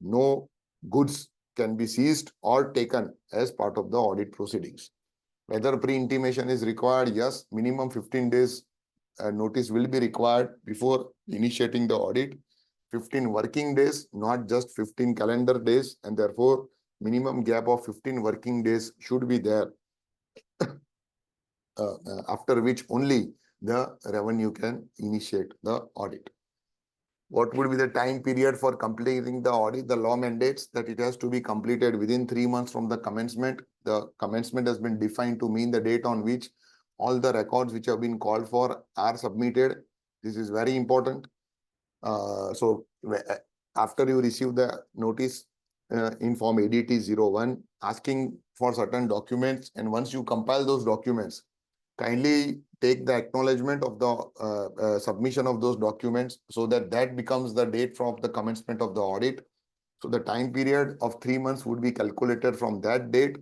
no goods can be seized or taken as part of the audit proceedings. Whether pre-intimation is required, yes, minimum 15 days notice will be required before initiating the audit. 15 working days, not just 15 calendar days, and therefore minimum gap of 15 working days should be there, after which only the revenue can initiate the audit. What would be the time period for completing the audit? The law mandates that it has to be completed within 3 months from the commencement. The commencement has been defined to mean the date on which all the records which have been called for are submitted. This is very important. So after you receive the notice in form ADT 01 asking for certain documents, and once you compile those documents, kindly take the acknowledgement of the submission of those documents so that becomes the date from the commencement of the audit. So the time period of 3 months would be calculated from that date.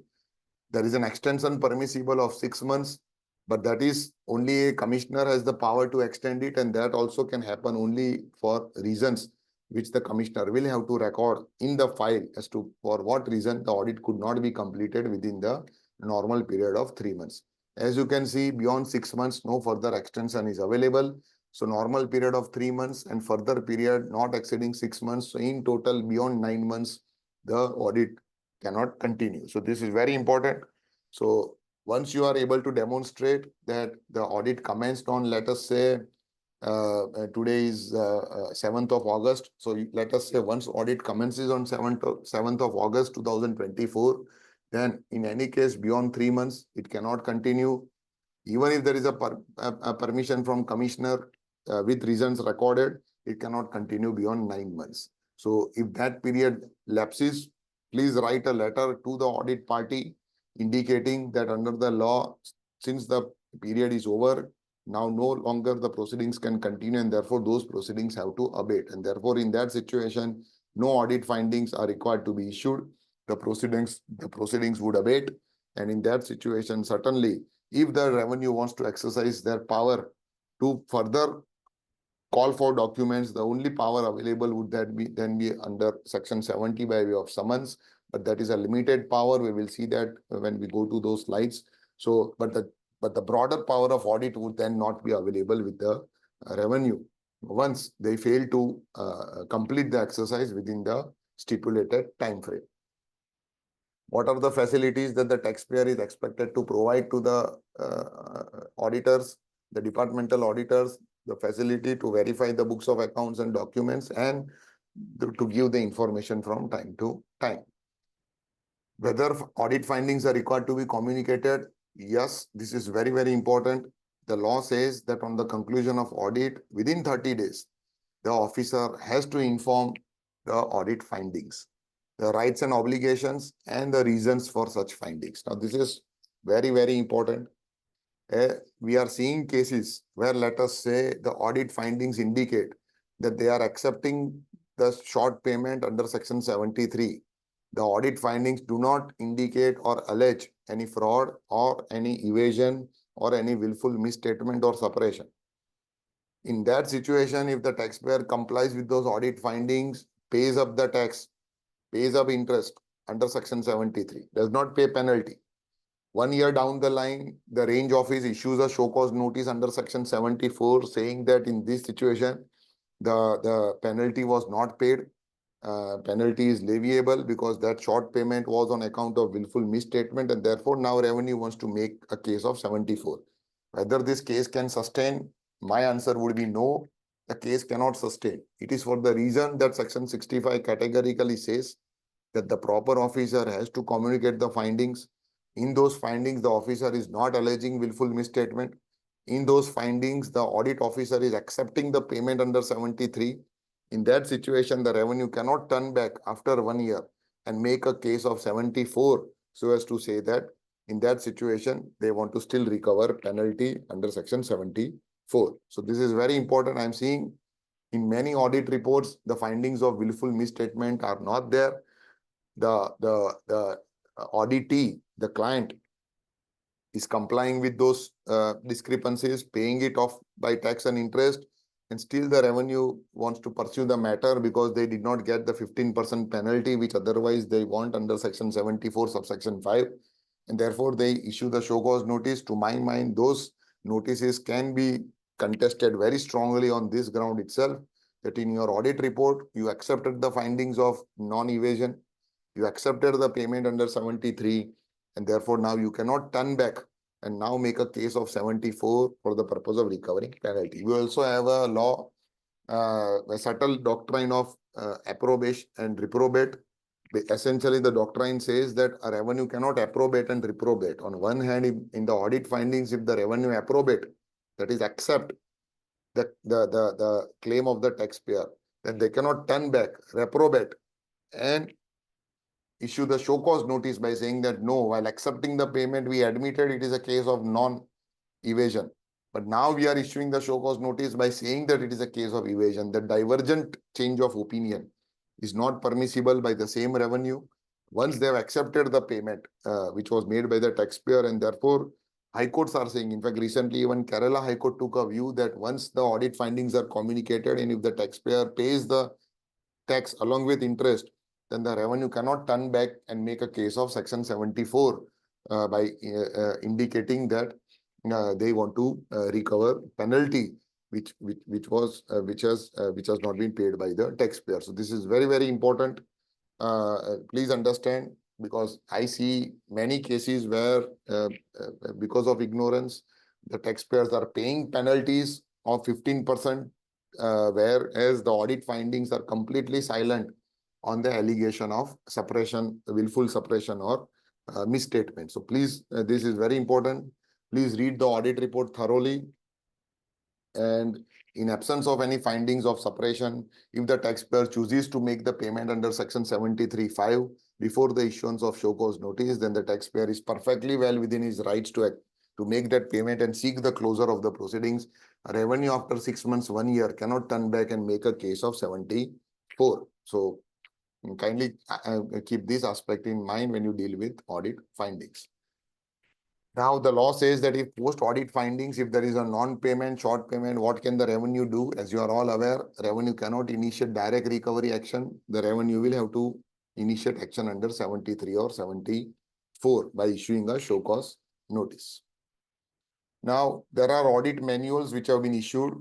There is an extension permissible of 6 months, but that is only a commissioner has the power to extend it, and that also can happen only for reasons which the commissioner will have to record in the file as to for what reason the audit could not be completed within the normal period of 3 months. As you can see, beyond 6 months, no further extension is available. So normal period of 3 months and further period not exceeding 6 months. So in total, beyond 9 months, the audit cannot continue. So this is very important. So once you are able to demonstrate that the audit commenced on, let us say, today is 7th of August. So let us say once audit commences on 7th of August 2024, then in any case beyond 3 months, it cannot continue. Even if there is a permission from commissioner with reasons recorded, it cannot continue beyond 9 months. So if that period lapses, please write a letter to the audit party indicating that under the law, since the period is over, now no longer the proceedings can continue, and therefore those proceedings have to abate. And therefore, in that situation, no audit findings are required to be issued. The proceedings would abate. And in that situation, certainly, if the revenue wants to exercise their power to further call for documents, the only power available would then be under section 70 by way of summons, but that is a limited power. We will see that when we go to those slides. So, but the broader power of audit would then not be available with the revenue once they fail to complete the exercise within the stipulated time frame. What are the facilities that the taxpayer is expected to provide to the auditors, the departmental auditors? The facility to verify the books of accounts and documents, and to give the information from time to time. Whether audit findings are required to be communicated, yes, this is very, very important. The law says that on the conclusion of audit, within 30 days, the officer has to inform the audit findings, the rights and obligations, and the reasons for such findings. Now, this is very, very important. We are seeing cases where, let us say, the audit findings indicate that they are accepting the short payment under section 73. The audit findings do not indicate or allege any fraud or any evasion or any willful misstatement or suppression. In that situation, if the taxpayer complies with those audit findings, pays up the tax, pays up interest under section 73, does not pay penalty. 1 year down the line, the range office issues a show cause notice under section 74 saying that in this situation, the penalty was not paid. Penalty is leviable because that short payment was on account of willful misstatement, and therefore now revenue wants to make a case of 74. Whether this case can sustain, my answer would be no, the case cannot sustain. It is for the reason that section 65 categorically says that the proper officer has to communicate the findings. In those findings, the officer is not alleging willful misstatement. In those findings, the audit officer is accepting the payment under 73. In that situation, the revenue cannot turn back after 1 year and make a case of 74 so as to say that in that situation, they want to still recover penalty under section 74. So this is very important. I'm seeing in many audit reports, the findings of willful misstatement are not there. The auditee, the client, is complying with those discrepancies, paying it off by tax and interest, and still the revenue wants to pursue the matter because they did not get the 15% penalty, which otherwise they want under section 74 subsection 5. And therefore, they issue the show cause notice. To my mind, those notices can be contested very strongly on this ground itself, that in your audit report, you accepted the findings of non-evasion, you accepted the payment under 73, and therefore now you cannot turn back and now make a case of 74 for the purpose of recovering penalty. We also have a law, a subtle doctrine of approbate and reprobate. Essentially, the doctrine says that a revenue cannot approbate and reprobate. On one hand, in the audit findings, if the revenue approbate, that is accept the claim of the taxpayer, then they cannot turn back, reprobate, and issue the show cause notice by saying that no, while accepting the payment, we admitted it is a case of non-evasion. But now we are issuing the show cause notice by saying that it is a case of evasion. The divergent change of opinion is not permissible by the same revenue once they have accepted the payment which was made by the taxpayer. And therefore, high courts are saying, in fact, recently even Kerala High Court took a view that once the audit findings are communicated and if the taxpayer pays the tax along with interest, then the revenue cannot turn back and make a case of section 74 by indicating that they want to recover penalty which has not been paid by the taxpayer. So this is very, very important. Please understand because I see many cases where because of ignorance, the taxpayers are paying penalties of 15%, whereas the audit findings are completely silent on the allegation of suppression, willful suppression or misstatement. So please, this is very important. Please read the audit report thoroughly. And in absence of any findings of suppression, if the taxpayer chooses to make the payment under section 73(5) before the issuance of show cause notice, then the taxpayer is perfectly well within his rights to make that payment and seek the closure of the proceedings. Revenue after 6 months, 1 year cannot turn back and make a case of 74. So kindly keep this aspect in mind when you deal with audit findings. Now, the law says that if post-audit findings, if there is a non-payment, short payment, what can the revenue do? As you are all aware, revenue cannot initiate direct recovery action. The revenue will have to initiate action under 73 or 74 by issuing a show cause notice. Now, there are audit manuals which have been issued.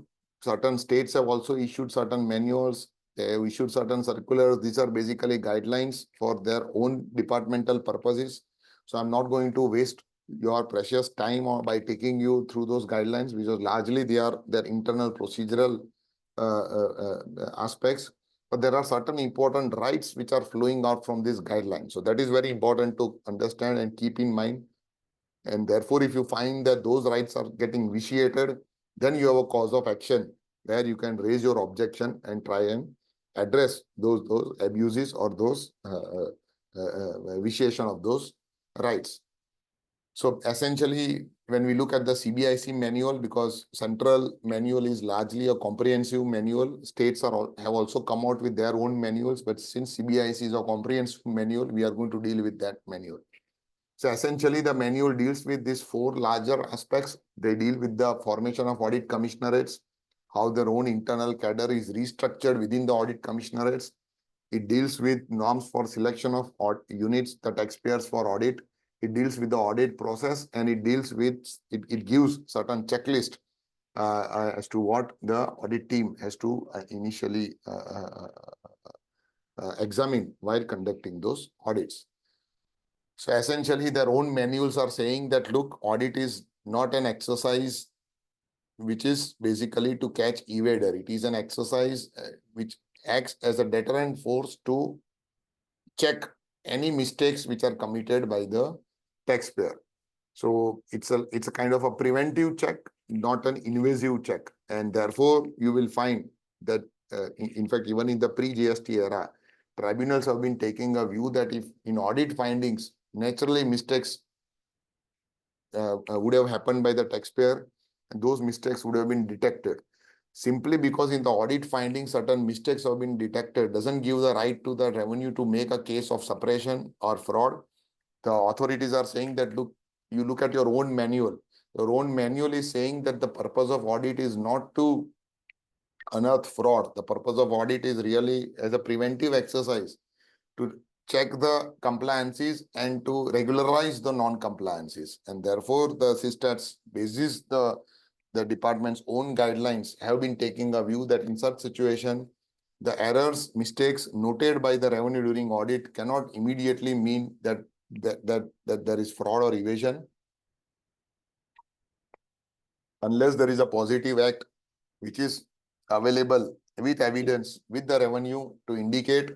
Certain states have also issued certain manuals. They have issued certain circulars. These are basically guidelines for their own departmental purposes. So I'm not going to waste your precious time or by taking you through those guidelines, because largely they are their internal procedural aspects. But there are certain important rights which are flowing out from this guideline. So that is very important to understand and keep in mind. And therefore, if you find that those rights are getting vitiated, then you have a cause of action where you can raise your objection and try and address those abuses or those vitiation of those rights. So essentially, when we look at the CBIC manual, because central manual is largely a comprehensive manual, states have also come out with their own manuals. But since CBIC is a comprehensive manual, we are going to deal with that manual. So essentially, the manual deals with these 4 larger aspects. They deal with the formation of audit commissionerates, how their own internal cadre is restructured within the audit commissionerates. It deals with norms for selection of units, the taxpayers for audit. It deals with the audit process, and it deals with, it gives certain checklist as to what the audit team has to initially examine while conducting those audits. So essentially, their own manuals are saying that, look, audit is not an exercise which is basically to catch evader. It is an exercise which acts as a deterrent force to check any mistakes which are committed by the taxpayer. So it's a kind of a preventive check, not an invasive check. And therefore, you will find that, in fact, even in the pre-GST era, tribunals have been taking a view that if in audit findings, naturally mistakes would have happened by the taxpayer, and those mistakes would have been detected. Simply because in the audit findings certain mistakes have been detected doesn't give the right to the revenue to make a case of suppression or fraud. The authorities are saying that, look, you look at your own manual. Your own manual is saying that the purpose of audit is not to unearth fraud. The purpose of audit is really as a preventive exercise to check the compliances and to regularize the non-compliances. And therefore, the SISTATs, basis the department's own guidelines, have been taking a view that in such situation, the errors, mistakes noted by the revenue during audit cannot immediately mean that there is fraud or evasion, unless there is a positive act which is available with evidence with the revenue to indicate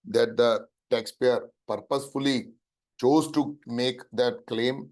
that the taxpayer purposefully chose to make that claim,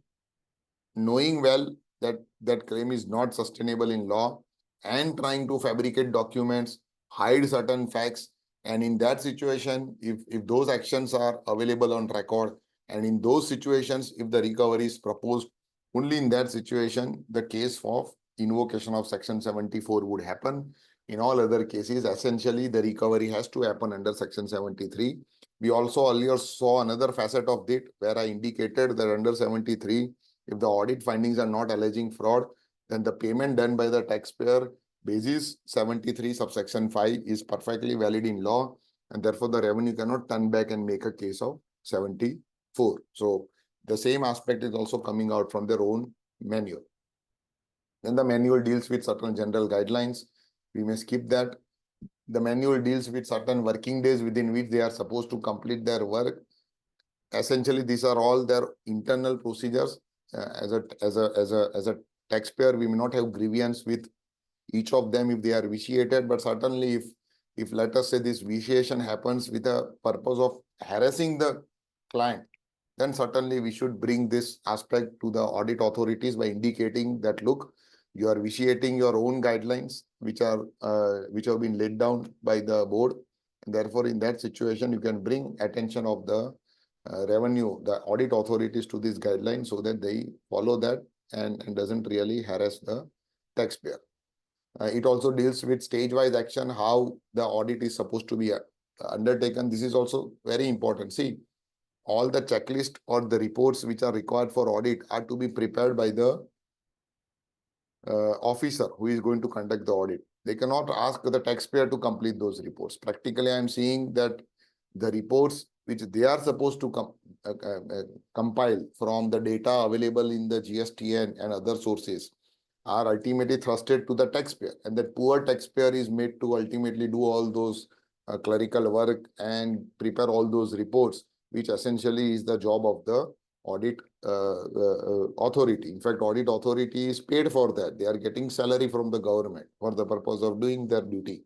knowing well that that claim is not sustainable in law, and trying to fabricate documents, hide certain facts. And in that situation, if those actions are available on record, and in those situations, if the recovery is proposed, only in that situation, the case of invocation of section 74 would happen. In all other cases, essentially, the recovery has to happen under section 73. We also earlier saw another facet of it where I indicated that under 73, if the audit findings are not alleging fraud, then the payment done by the taxpayer basis 73 subsection 5 is perfectly valid in law, and therefore the revenue cannot turn back and make a case of 74. So the same aspect is also coming out from their own manual. Then the manual deals with certain general guidelines. We may skip that. The manual deals with certain working days within which they are supposed to complete their work. essentially these are all their internal procedures. As a taxpayer, we may not have grievance with each of them if they are vitiated, but certainly if let us say this vitiation happens with a purpose of harassing the client, then certainly we should bring this aspect to the audit authorities by indicating that, look, you are vitiating your own guidelines, which have been laid down by the board. And therefore, in that situation, you can bring attention of the the audit authorities to these guidelines so that they follow that and doesn't really harass the taxpayer. It also deals with stage-wise action, how the audit is supposed to be undertaken. This is also very important. See, all the checklist or the reports which are required for audit are to be prepared by the officer who is going to conduct the audit. They cannot ask the taxpayer to complete those reports. Practically, I am seeing that the reports which they are supposed to compile from the data available in the GSTN and other sources are ultimately thrusted to the taxpayer, and that poor taxpayer is made to ultimately do all those clerical work and prepare all those reports, which essentially is the job of the audit authority. In fact, audit authority is paid for that. They are getting salary from the government for the purpose of doing their duty.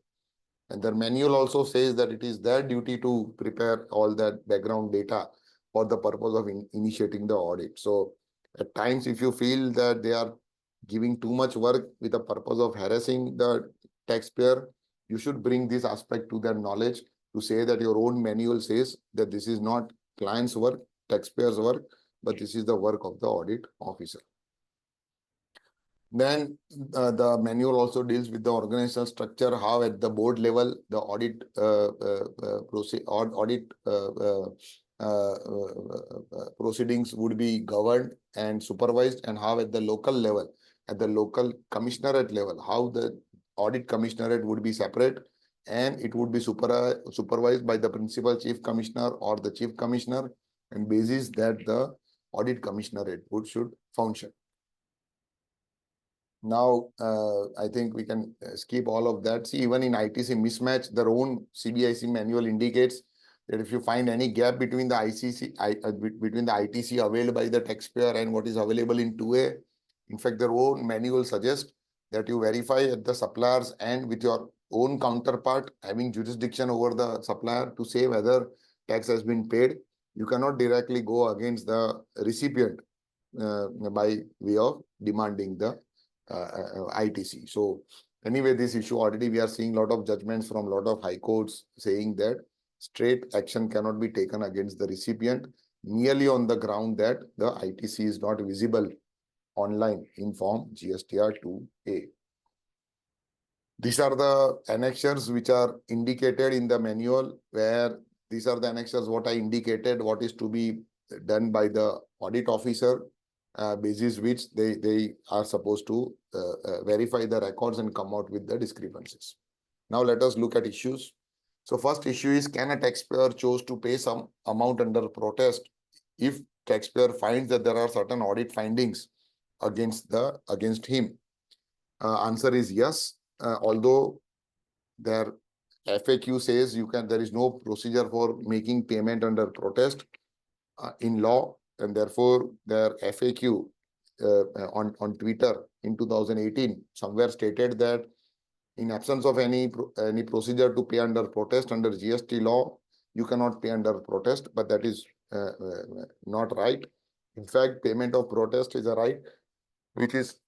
And their manual also says that it is their duty to prepare all that background data for the purpose of initiating the audit. So at times, if you feel that they are giving too much work with the purpose of harassing the taxpayer, you should bring this aspect to their knowledge to say that your own manual says that this is not client's work, taxpayer's work, but this is the work of the audit officer. Then the manual also deals with the organizational structure, how at the board level the audit proceedings would be governed and supervised, and how at the local level, at the local commissionerate level, how the audit commissionerate would be separate and it would be supervised by the principal chief commissioner or the chief commissioner, and basis that the audit commissionerate should function. Now, I think we can skip all of that. See, even in ITC mismatch, their own CBIC manual indicates that if you find any gap between the between the ITC availed by the taxpayer and what is available in 2A, in fact, their own manual suggests that you verify at the suppliers and with your own counterpart having jurisdiction over the supplier to say whether tax has been paid. You cannot directly go against the recipient by way of demanding the ITC. So anyway, this issue already we are seeing a lot of judgments from a lot of high courts saying that straight action cannot be taken against the recipient merely on the ground that the ITC is not visible online in form GSTR 2A. These are the annexures which are indicated in the manual, where these are the annexures what I indicated, what is to be done by the audit officer, basis which they are supposed to verify the records and come out with the discrepancies. Now let us look at issues. So first issue is, can a taxpayer choose to pay some amount under protest if taxpayer finds that there are certain audit findings against him? Answer is yes. Although their FAQ says there is no procedure for making payment under protest in law, and therefore their FAQ on Twitter in 2018 somewhere stated that in absence of any procedure to pay under protest under GST law, you cannot pay under protest, but that is not right. In fact, payment of protest is a right which is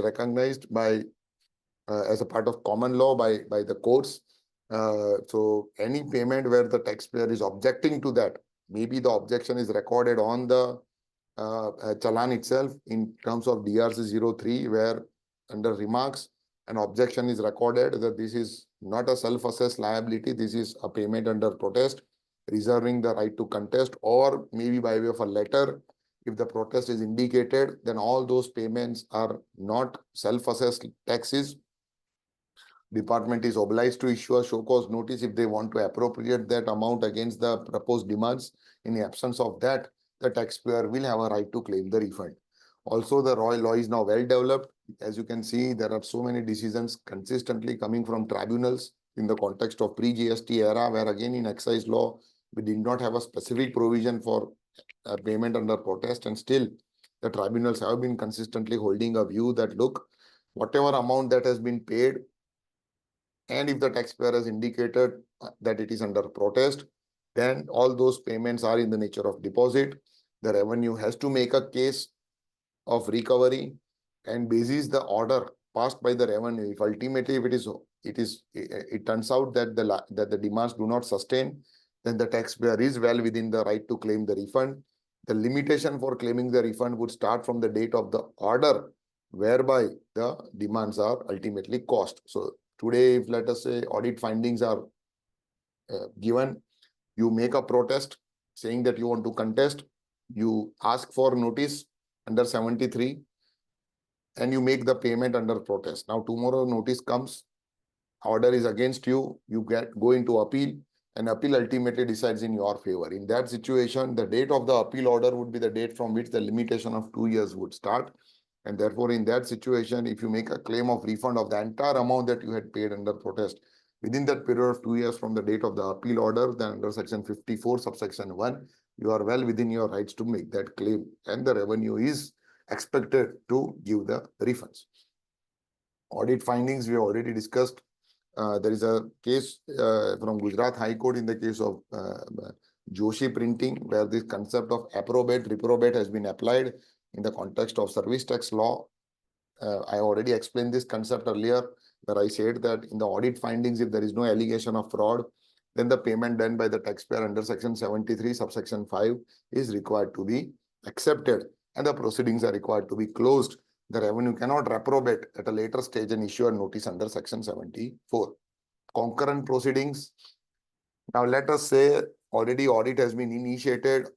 recognized by as a part of common law by the courts. So any payment where the taxpayer is objecting to that, maybe the objection is recorded on the challan itself in terms of DRC 03, where under remarks an objection is recorded that this is not a self-assessed liability, this is a payment under protest, reserving the right to contest, or maybe by way of a letter. If the protest is indicated, then all those payments are not self-assessed taxes. Department is obliged to issue a show cause notice if they want to appropriate that amount against the proposed demands. In the absence of that, the taxpayer will have a right to claim the refund. Also, the royal law is now well developed. As you can see, there are so many decisions consistently coming from tribunals in the context of pre-GST era, where again in excise law, We did not have a specific provision for payment under protest, and still the tribunals have been consistently holding a view that, look, whatever amount that has been paid, and if the taxpayer has indicated that it is under protest, then all those payments are in the nature of deposit. The revenue has to make a case of recovery, and basis the order passed by the revenue. If ultimately it turns out that the demands do not sustain, then the taxpayer is well within the right to claim the refund. The limitation for claiming the refund would start from the date of the order, whereby the demands are ultimately cost. So today, if let us say audit findings are given, you make a protest saying that you want to contest, you ask for notice under 73, and you make the payment under protest. Now tomorrow notice comes, order is against you, you go into appeal, and appeal ultimately decides in your favor. In that situation, the date of the appeal order would be the date from which the limitation of 2 years would start. And therefore, in that situation, if you make a claim of refund of the entire amount that you had paid under protest within that period of 2 years from the date of the appeal order, then under section 54, subsection 1, you are well within your rights to make that claim, and the revenue is expected to give the refunds. Audit findings we already discussed. There is a case from Gujarat High Court in the case of Joshi Printing, where this concept of approbate, reprobate has been applied in the context of service tax law. I already explained this concept earlier, where I said that in the audit findings, if there is no allegation of fraud, then the payment done by the taxpayer under section 73, subsection 5 is required to be accepted, and the proceedings are required to be closed. The revenue cannot reprobate at a later stage and issue a notice under section 74. Concurrent proceedings. Now let us say already audit has been initiated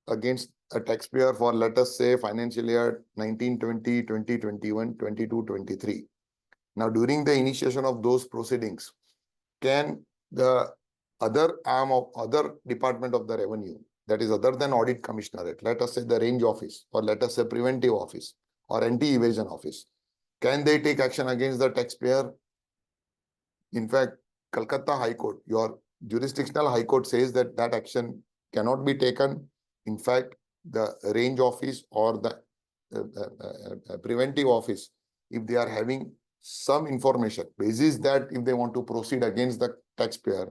against a taxpayer for, let us say, financial year 1920, 2021, 22, 23. Now during the initiation of those proceedings, can the other arm of other department of the revenue, that is other than audit commissionerate, let us say the range office, or let us say preventive office, or anti-evasion office, can they take action against the taxpayer? In fact, Calcutta High Court, your jurisdictional High Court, says that that action cannot be taken. In fact, the range office or the preventive office, if they are having some information, basis that if they want to proceed against the taxpayer,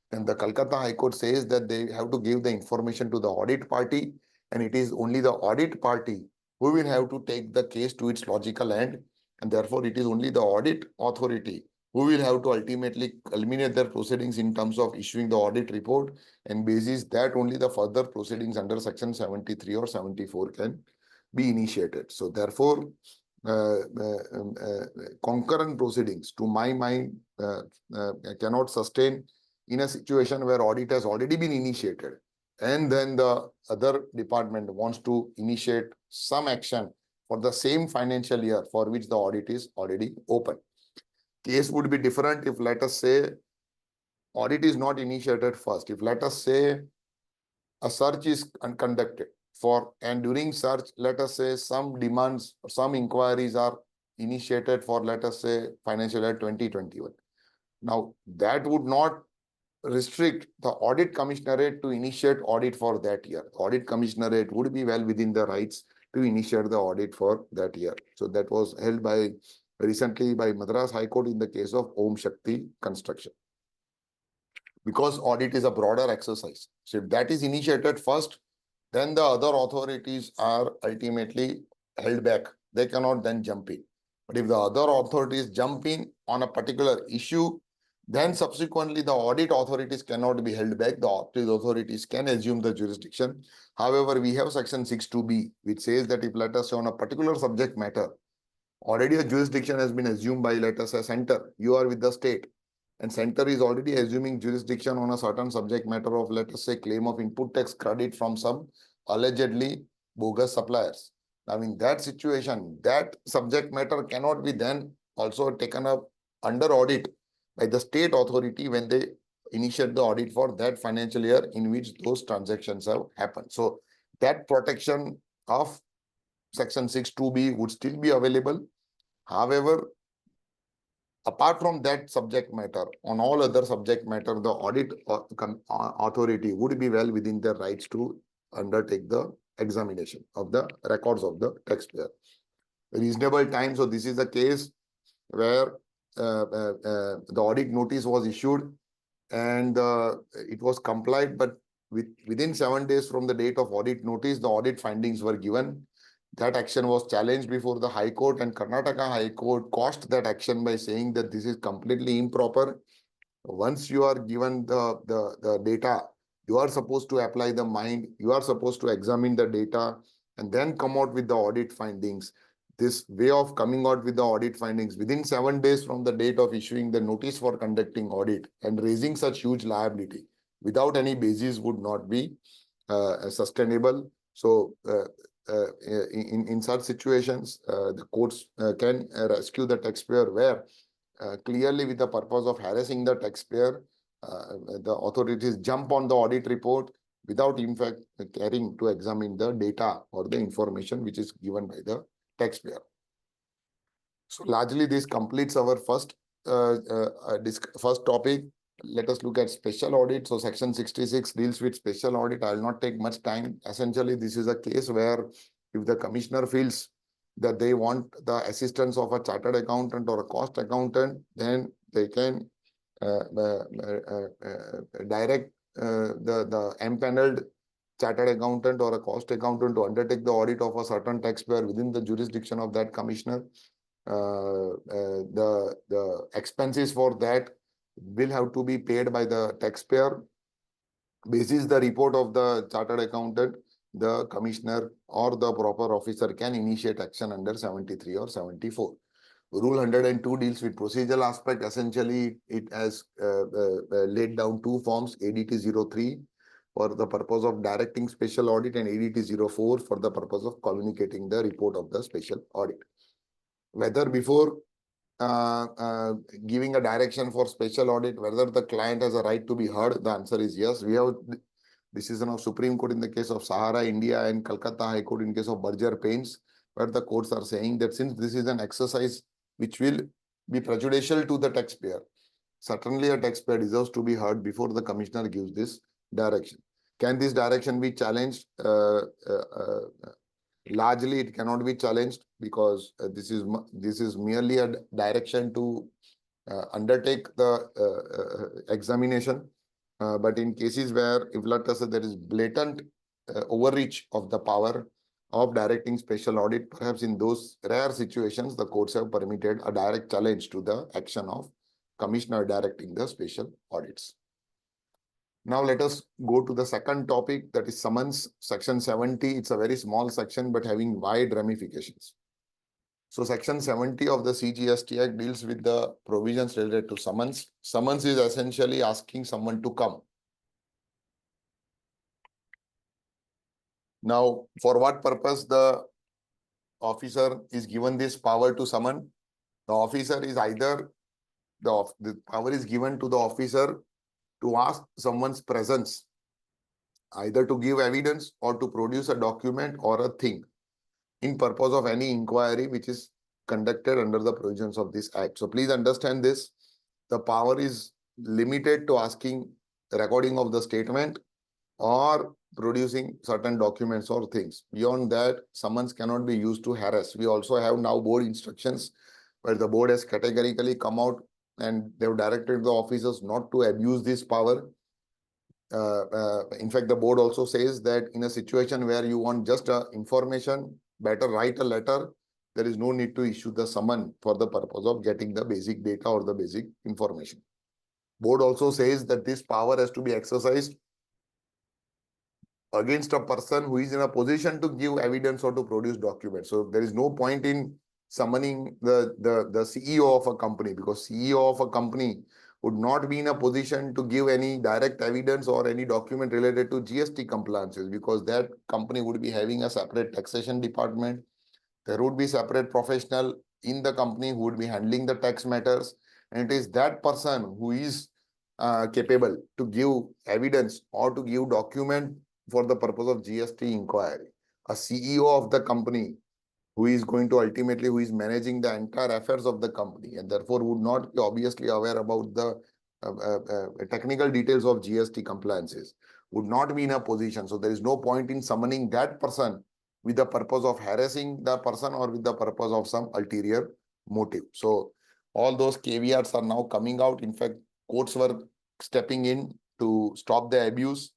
then the Calcutta High Court says that they have to give the information to the audit party, and it is only the audit party who will have to take the case to its logical end, and therefore it is only the audit authority who will have to ultimately culminate their proceedings in terms of issuing the audit report, and basis that only the further proceedings under section 73 or 74 can be initiated. So therefore, concurrent proceedings, to my mind, cannot sustain in a situation where audit has already been initiated, and then the other department wants to initiate some action for the same financial year for which the audit is already open. Case would be different if, let us say, audit is not initiated first. If, let us say, a search is conducted for, and during search, let us say, some demands or some inquiries are initiated for, let us say, financial year 2021. Now, that would not restrict the audit commissionerate to initiate audit for that year. Audit commissionerate would be well within the rights to initiate the audit for that year. So that was held by recently by Madras High Court in the case of Om Shakti Construction. Because audit is a broader exercise. So if that is initiated first, then the other authorities are ultimately held back. They cannot then jump in. But if the other authorities jump in on a particular issue, then subsequently the audit authorities cannot be held back. The audit authorities can assume the jurisdiction. However, we have section 6(2)(b), which says that if, let us say, on a particular subject matter, already a jurisdiction has been assumed by, let us say, center. You are with the state, and center is already assuming jurisdiction on a certain subject matter of, let us say, claim of input tax credit from some allegedly bogus suppliers. Now, in that situation, that subject matter cannot be then also taken up under audit by the state authority when they initiate the audit for that financial year in which those transactions have happened. So that protection of section 6(2)(b) would still be available. However, Apart from that subject matter, on all other subject matter, the audit authority would be well within their rights to undertake the examination of the records of the taxpayer. Reasonable time. So this is a case where the audit notice was issued and it was complied, but within 7 days from the date of audit notice, the audit findings were given. That action was challenged before the High Court, and Karnataka High Court quashed that action by saying that this is completely improper. Once you are given the data, you are supposed to apply the mind, you are supposed to examine the data and then come out with the audit findings. This way of coming out with the audit findings within 7 days from the date of issuing the notice for conducting audit and raising such huge liability without any basis would not be sustainable. So in such situations, the courts can rescue the taxpayer where clearly with the purpose of harassing the taxpayer, the authorities jump on the audit report without in fact caring to examine the data or the information which is given by the taxpayer. So largely this completes our first topic. Let us look at special audit. So section 66 deals with special audit. I will not take much time. Essentially, this is a case where if the commissioner feels that they want the assistance of a chartered accountant or a cost accountant, then they can direct the empaneled chartered accountant or a cost accountant to undertake the audit of a certain taxpayer within the jurisdiction of that commissioner. The expenses for that will have to be paid by the taxpayer. Basis the report of the chartered accountant, the commissioner or the proper officer can initiate action under 73 or 74. Rule 102 deals with procedural aspect. Essentially, it has laid down two forms, ADT 03 for the purpose of directing special audit and ADT 04 for the purpose of communicating the report of the special audit. Whether before giving a direction for special audit, whether the client has a right to be heard, the answer is yes. We have decision of Supreme Court in the case of Sahara India and Calcutta High Court in case of Berger Paints, where the courts are saying that since this is an exercise which will be prejudicial to the taxpayer, certainly a taxpayer deserves to be heard before the commissioner gives this direction. Can this direction be challenged? Largely, it cannot be challenged because this is merely a direction to undertake the examination. But in cases where, if let us say there is blatant overreach of the power of directing special audit, perhaps in those rare situations, the courts have permitted a direct challenge to the action of commissioner directing the special audits. Now let us go to the second topic, that is summons, section 70. It's a very small section but having wide ramifications. So section 70 of the CGST Act deals with the provisions related to summons. Summons is essentially asking someone to come. Now, for what purpose the officer is given this power to summon? The officer is either, the power is given to the officer to ask someone's presence, either to give evidence or to produce a document or a thing in purpose of any inquiry which is conducted under the provisions of this act. So please understand this. The power is limited to asking the recording of the statement or producing certain documents or things. Beyond that, summons cannot be used to harass. We also have now board instructions where the board has categorically come out and they've directed the officers not to abuse this power. In fact, the board also says that in a situation where you want just information, better write a letter. There is no need to issue the summon for the purpose of getting the basic data or the basic information. Board also says that this power has to be exercised against a person who is in a position to give evidence or to produce documents. So there is no point in summoning the CEO of a company, because CEO of a company would not be in a position to give any direct evidence or any document related to GST compliances, because that company would be having a separate taxation department. There would be separate professional in the company who would be handling the tax matters. And it is that person who is capable to give evidence or to give document for the purpose of GST inquiry. A CEO of the company who is going to ultimately, who is managing the entire affairs of the company, and therefore would not be obviously aware about the technical details of GST compliances, would not be in a position. So there is no point in summoning that person with the purpose of harassing the person or with the purpose of some ulterior motive. So all those caveats are now coming out. In fact, courts were stepping in to stop the abuse.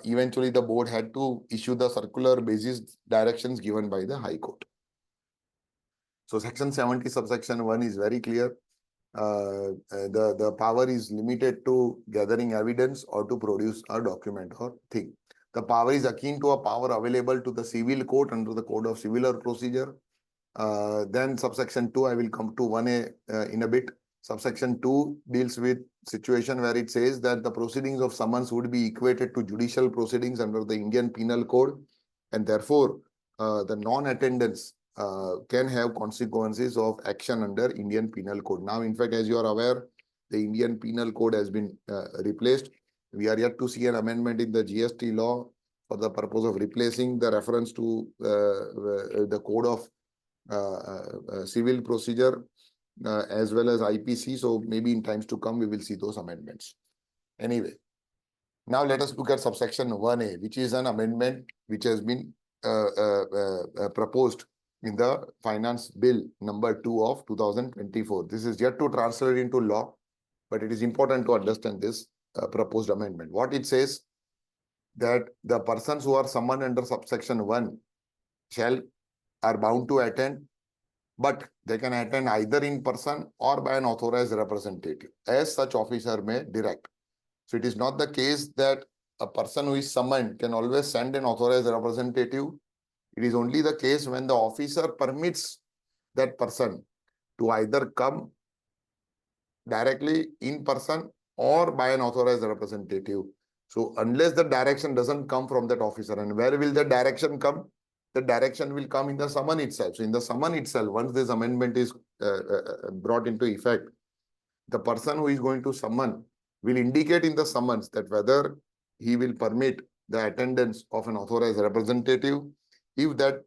Eventually, the board had to issue the circular basis directions given by the High Court. So Section 70 subsection 1 is very clear. The power is limited to gathering evidence or to produce a document or thing. The power is akin to a power available to the civil court under the Code of Civil Procedure. Then subsection 2, I will come to 1A in a bit. Subsection 2 deals with situation where it says that the proceedings of summons would be equated to judicial proceedings under the Indian Penal Code, and therefore the non-attendance can have consequences of action under Indian Penal Code. Now, in fact, as you are aware, the Indian Penal Code has been replaced. We are yet to see an amendment in the GST law for the purpose of replacing the reference to the Code of Civil Procedure as well as IPC. So maybe in times to come, we will see those amendments. Anyway, now let us look at subsection 1A, which is an amendment which has been proposed in the Finance Bill number 2 of 2024. This is yet to translate into law, but it is important to understand this proposed amendment. What it says, that the persons who are summoned under subsection 1 are bound to attend, but they can attend either in person or by an authorized representative, as such officer may direct. So it is not the case that a person who is summoned can always send an authorized representative. It is only the case when the officer permits that person to either come directly in person or by an authorized representative. So unless the direction doesn't come from that officer, and where will the direction come? The direction will come in the summon itself. So in the summon itself, once this amendment is brought into effect, the person who is going to summon will indicate in the summons that whether he will permit the attendance of an authorized representative. If that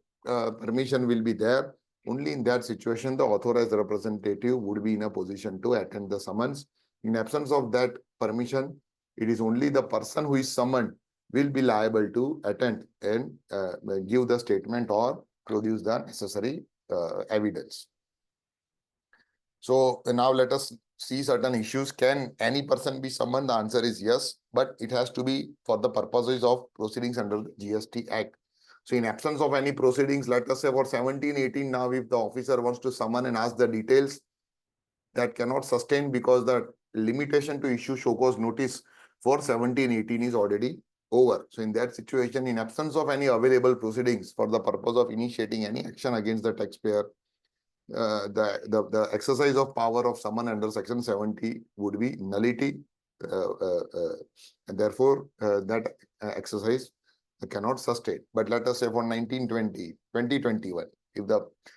permission will be there, only in that situation, the authorized representative would be in a position to attend the summons. In absence of that permission, it is only the person who is summoned will be liable to attend and give the statement or produce the necessary evidence. So now let us see certain issues. Can any person be summoned? The answer is yes, but it has to be for the purposes of proceedings under the GST Act. So in absence of any proceedings, let us say for 1718 now, if the officer wants to summon and ask the details, that cannot sustain because the limitation to issue show cause notice for 1718 is already over. So in that situation, in absence of any available proceedings for the purpose of initiating any action against the taxpayer, the exercise of power of summon under section 70 would be nullity, and therefore that exercise cannot sustain. But let us say for 1920, 2021,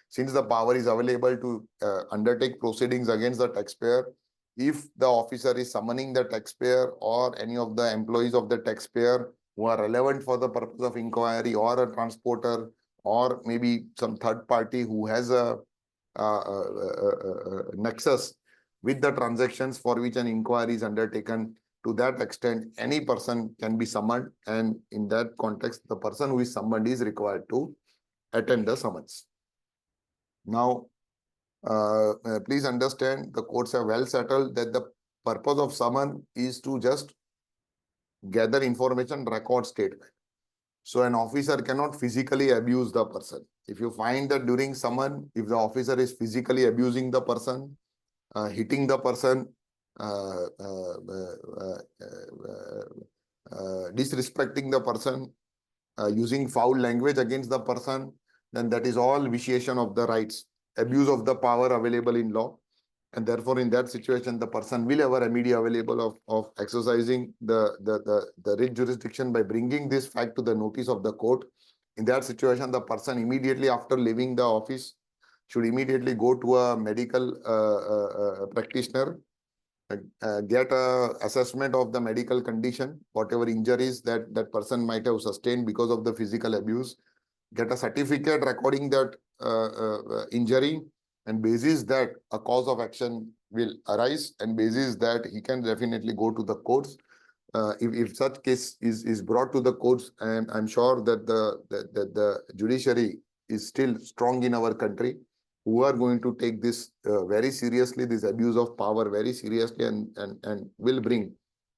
since the power is available to undertake proceedings against the taxpayer, if the officer is summoning the taxpayer or any of the employees of the taxpayer who are relevant for the purpose of inquiry, or a transporter, or maybe some third party who has a nexus with the transactions for which an inquiry is undertaken, to that extent, any person can be summoned, and in that context, the person who is summoned is required to attend the summons. Now, please understand, the courts have well settled that the purpose of summon is to just gather information, record statement. So an officer cannot physically abuse the person. If you find that during summon, if the officer is physically abusing the person, hitting the person, disrespecting the person, using foul language against the person, then that is all vitiation of the rights, abuse of the power available in law. And therefore, in that situation, the person will have a remedy available of exercising the writ jurisdiction by bringing this fact to the notice of the court. In that situation, the person immediately after leaving the office should immediately go to a medical practitioner, get a assessment of the medical condition, whatever injuries that person might have sustained because of the physical abuse, get a certificate recording that injury, and basis that a cause of action will arise, and basis that he can definitely go to the courts. If such case is brought to the courts, and I'm sure that the judiciary is still strong in our country, who are going to take this very seriously, this abuse of power very seriously, and will bring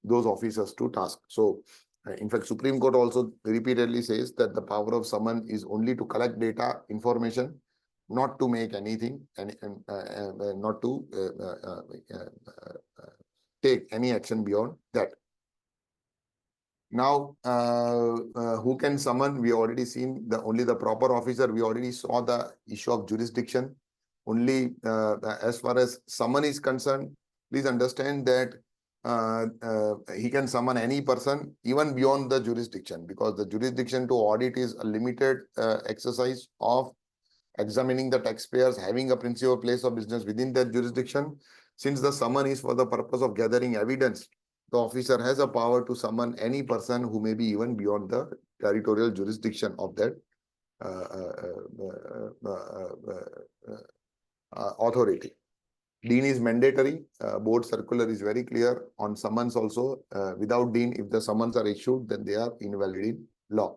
those officers to task. So, in fact, Supreme Court also repeatedly says that the power of summon is only to collect data, information, not to make anything, and not to take any action beyond that. Now, who can summon? We already seen only the proper officer. We already saw the issue of jurisdiction. Only as far as summon is concerned, please understand that he can summon any person even beyond the jurisdiction, because the jurisdiction to audit is a limited exercise of examining the taxpayers, having a principal place of business within that jurisdiction. Since the summon is for the purpose of gathering evidence, the officer has a power to summon any person who may be even beyond the territorial jurisdiction of that authority. Dean is mandatory. Board circular is very clear on summons also. Without dean, if the summons are issued, then they are invalid in law.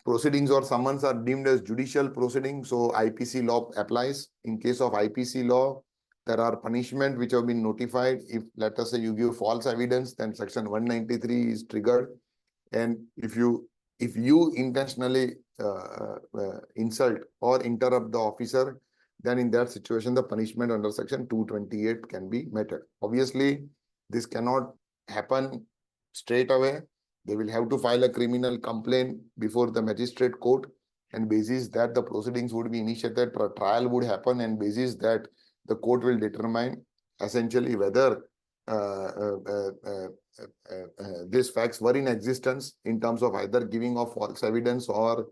Proceedings or summons are deemed as judicial proceedings, so IPC law applies. In case of IPC law, there are punishment which have been notified. If, let us say, you give false evidence, then section 193 is triggered. And if you intentionally insult or interrupt the officer, then in that situation, the punishment under section 228 can be meted. Obviously, this cannot happen straight away. They will have to file a criminal complaint before the magistrate court, and basis that the proceedings would be initiated, trial would happen, and basis that the court will determine essentially whether these facts were in existence in terms of either giving of false evidence or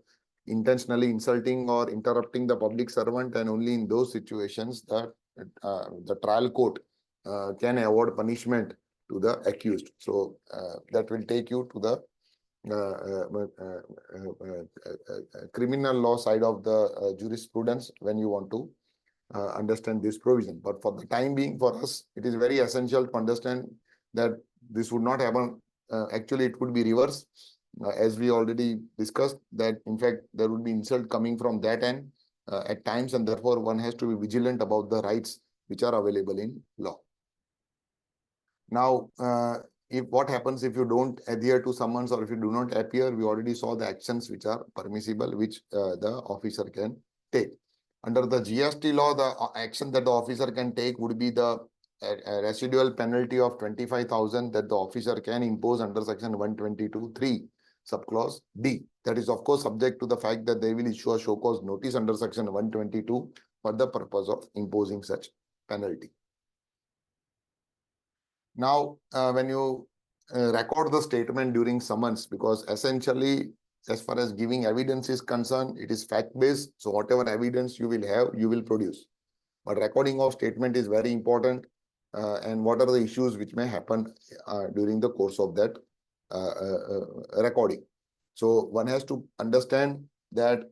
intentionally insulting or interrupting the public servant, and only in those situations that the trial court can award punishment to the accused. So that will take you to the criminal law side of the jurisprudence when you want to understand this provision. But for the time being, for us, it is very essential to understand that this would not happen. Actually, it would be reverse, as we already discussed, that in fact there would be insult coming from that end at times, and therefore one has to be vigilant about the rights which are available in law. Now, if what happens if you don't adhere to summons, or if you do not appear, we already saw the actions which are permissible, which the officer can take. Under the GST law, the action that the officer can take would be the residual penalty of 25,000 that the officer can impose under section 122(3) subclause D. That is, of course, subject to the fact that they will issue a show cause notice under section 122 for the purpose of imposing such penalty. Now, when you record the statement during summons, because essentially, as far as giving evidence is concerned, it is fact-based. So whatever evidence you will have, you will produce. But recording of statement is very important. And what are the issues which may happen during the course of that recording? So one has to understand that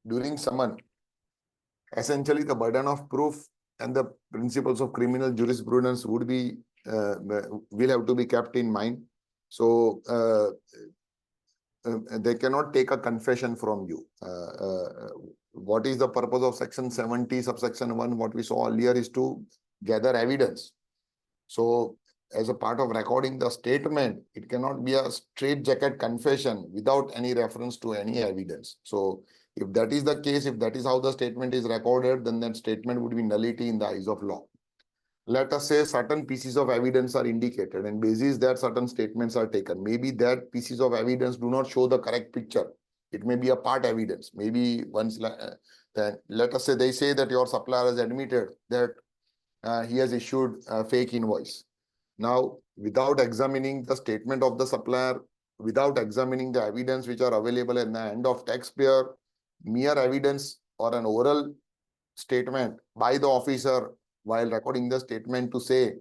during summon, essentially the burden of proof and the principles of criminal jurisprudence would be will have to be kept in mind. So they cannot take a confession from you. What is the purpose of section 70 subsection 1? What we saw earlier is to gather evidence. So as a part of recording the statement, it cannot be a straitjacket confession without any reference to any evidence. So if that is the case, if that is how the statement is recorded, then that statement would be nullity in the eyes of law. Let us say certain pieces of evidence are indicated, and basis that certain statements are taken. Maybe that pieces of evidence do not show the correct picture. It may be a part evidence. Maybe once, then let us say they say that your supplier has admitted that he has issued a fake invoice. Now, without examining the statement of the supplier, without examining the evidence which are available in the hand of taxpayer, mere evidence or an oral statement by the officer while recording the statement to say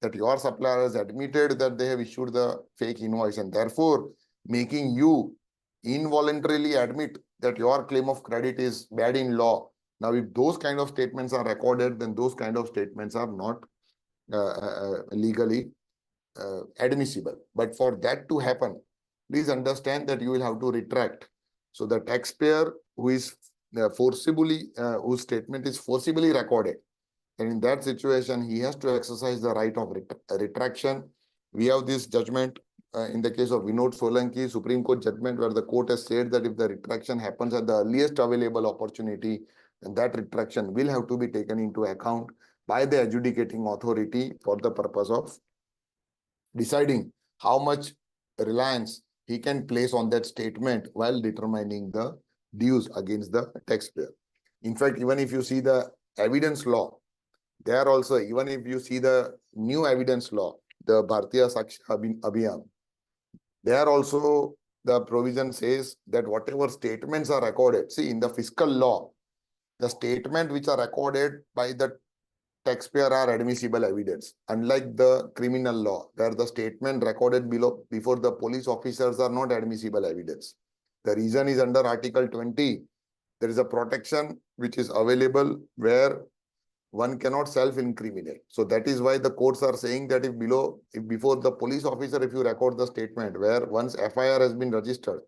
that your supplier has admitted that they have issued the fake invoice, and therefore making you involuntarily admit that your claim of credit is bad in law. Now, if those kind of statements are recorded, then those kind of statements are not legally admissible. But for that to happen, please understand that you will have to retract. So the taxpayer who is whose statement is forcibly recorded, and in that situation, he has to exercise the right of retraction. We have this judgment in the case of Vinod Solanki, Supreme Court judgment, where the court has said that if the retraction happens at the earliest available opportunity, then that retraction will have to be taken into account by the adjudicating authority for the purpose of deciding how much reliance he can place on that statement while determining the dues against the taxpayer. In fact, even if you see the evidence law, there also, even if you see the new evidence law, the Bharatiya Sakshi Abhiyan, there also the provision says that whatever statements are recorded, see, in the fiscal law, the statement which are recorded by the taxpayer are admissible evidence. Unlike the criminal law, where the statement recorded before the police officers are not admissible evidence. The reason is under Article 20, there is a protection which is available where one cannot self-incriminate. So that is why the courts are saying that if before the police officer, if you record the statement where once FIR has been registered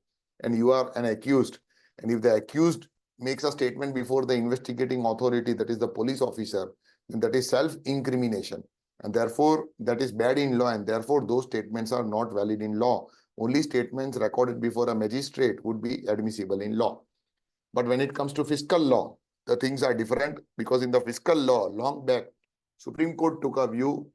and you are an accused, and if the accused makes a statement before the investigating authority, that is the police officer, then that is self-incrimination. And therefore, that is bad in law, and therefore those statements are not valid in law. Only statements recorded before a magistrate would be admissible in law. But when it comes to fiscal law, the things are different, because in the fiscal law, long back, Supreme Court took a view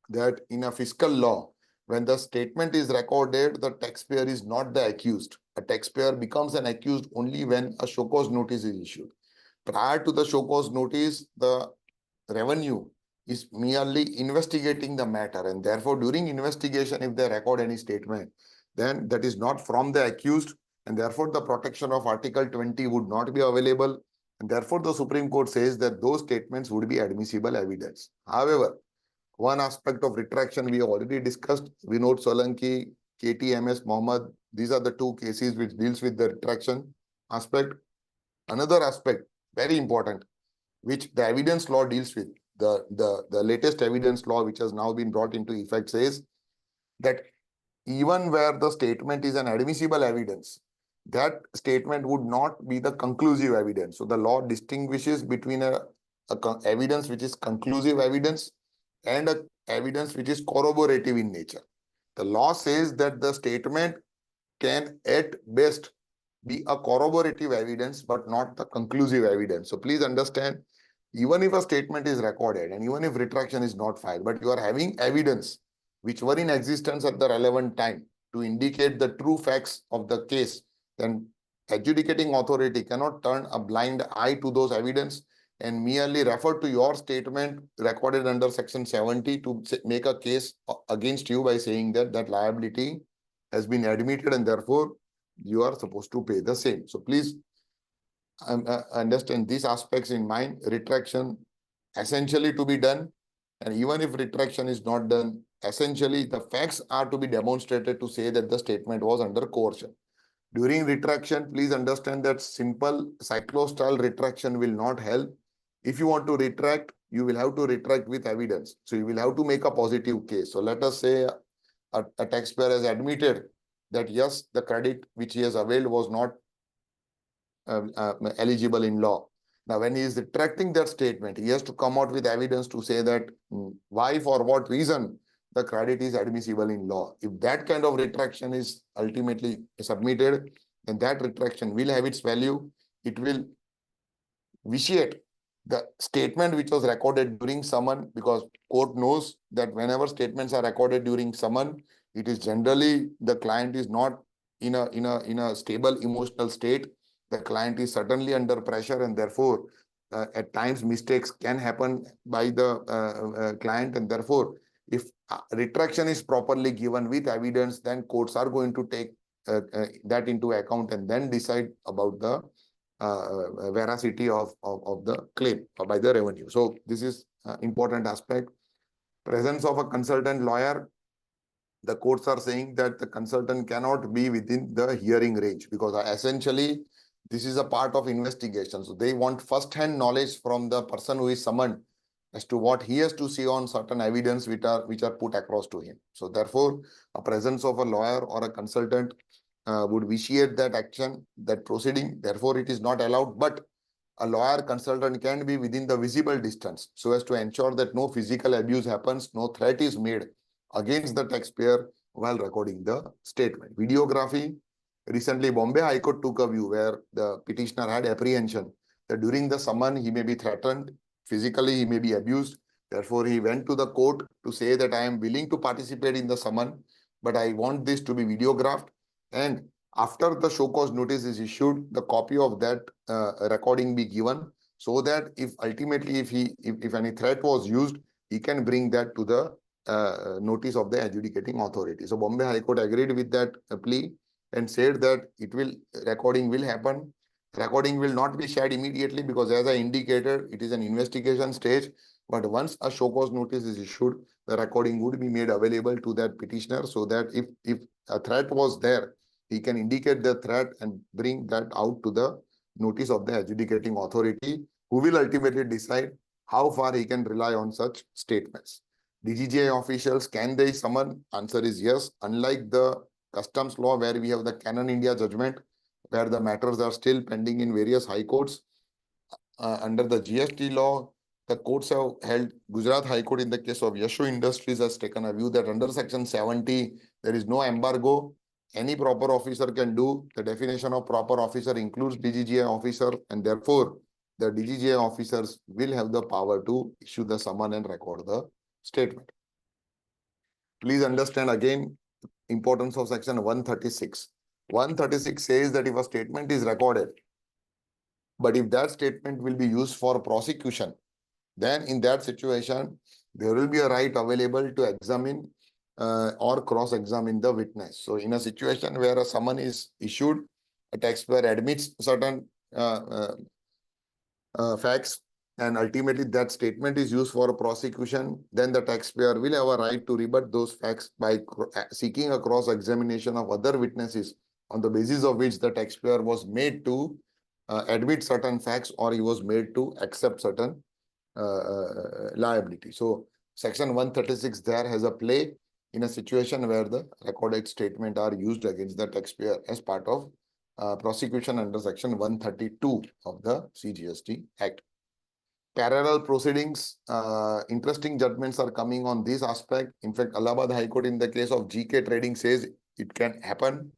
that in a fiscal law, when the statement is recorded, the taxpayer is not the accused. A taxpayer becomes an accused only when a show cause notice is issued. Prior to the show cause notice, the revenue is merely investigating the matter, and therefore during investigation, if they record any statement, then that is not from the accused, and therefore the protection of Article 20 would not be available, and therefore the Supreme Court says that those statements would be admissible evidence. However, one aspect of retraction we have already discussed, Vinod Solanki, KTMS Mohammed, these are the two cases which deals with the retraction aspect. Another aspect, very important, which the evidence law deals with, the latest evidence law which has now been brought into effect says that even where the statement is an admissible evidence, that statement would not be the conclusive evidence. So the law distinguishes between a evidence which is conclusive evidence and a evidence which is corroborative in nature. The law says that the statement can at best be a corroborative evidence, but not the conclusive evidence. So please understand, even if a statement is recorded and even if retraction is not filed, but you are having evidence which were in existence at the relevant time to indicate the true facts of the case, then adjudicating authority cannot turn a blind eye to those evidence and merely refer to your statement recorded under Section 70 to make a case against you by saying that that liability has been admitted and therefore you are supposed to pay the same. So please understand these aspects in mind. Retraction essentially to be done, and even if retraction is not done, essentially the facts are to be demonstrated to say that the statement was under coercion. During retraction, please understand that simple cyclostyle retraction will not help. If you want to retract, you will have to retract with evidence. So you will have to make a positive case. So let us say a taxpayer has admitted that yes, the credit which he has availed was not eligible in law. Now, when he is retracting that statement, he has to come out with evidence to say that why, for what reason the credit is admissible in law. If that kind of retraction is ultimately submitted, then that retraction will have its value. It will vitiate the statement which was recorded during summon, because court knows that whenever statements are recorded during summon, it is generally the client is not in a stable emotional state. The client is certainly under pressure, and therefore at times mistakes can happen by the client, and therefore if retraction is properly given with evidence, then courts are going to take that into account and then decide about the veracity of the claim by the revenue. So this is important aspect. Presence of a consultant lawyer. the courts are saying that the consultant cannot be within the hearing range, because essentially this is a part of investigation. So they want first-hand knowledge from the person who is summoned as to what he has to say on certain evidence which are put across to him. So therefore, a presence of a lawyer or a consultant would vitiate that action, that proceeding. Therefore, it is not allowed. But a lawyer consultant can be within the visible distance so as to ensure that no physical abuse happens, no threat is made against the taxpayer while recording the statement. Videography. Recently, Bombay High Court took a view where the petitioner had apprehension that during the summon he may be threatened, physically he may be abused. Therefore, he went to the court to say that I am willing to participate in the summon, but I want this to be videographed. And after the show cause notice is issued, the copy of that recording be given, so that if ultimately if any threat was used, he can bring that to the notice of the adjudicating authority. So Bombay High Court agreed with that plea and said that recording will happen. Recording will not be shared immediately because, as I indicated, it is an investigation stage. But once a show cause notice is issued, the recording would be made available to that petitioner, so that if a threat was there, he can indicate the threat and bring that out to the notice of the adjudicating authority, who will ultimately decide how far he can rely on such statements. DGGI officials, can they summon? Answer is yes. Unlike the customs law, where we have the Canon India judgment, where the matters are still pending in various high courts, under the GST law, the courts have held. Gujarat High Court in the case of Yasho Industries has taken a view that under Section 70, there is no embargo. Any proper officer can do. The definition of proper officer includes DGGI officer, and therefore the DGGI officers will have the power to issue the summon and record the statement. Please understand again importance of Section 136. 136 says that if a statement is recorded, but if that statement will be used for prosecution, then in that situation, there will be a right available to examine or cross-examine the witness. So in a situation where a summon is issued, a taxpayer admits certain facts, and ultimately that statement is used for a prosecution, then the taxpayer will have a right to rebut those facts by seeking a cross-examination of other witnesses, on the basis of which the taxpayer was made to admit certain facts, or he was made to accept certain liability. So Section 136 there has a play in a situation where the recorded statement are used against the taxpayer as part of prosecution under Section 132 of the CGST Act. Parallel proceedings, interesting judgments are coming on this aspect. In fact, Allahabad High Court in the case of GK Trading says it can happen.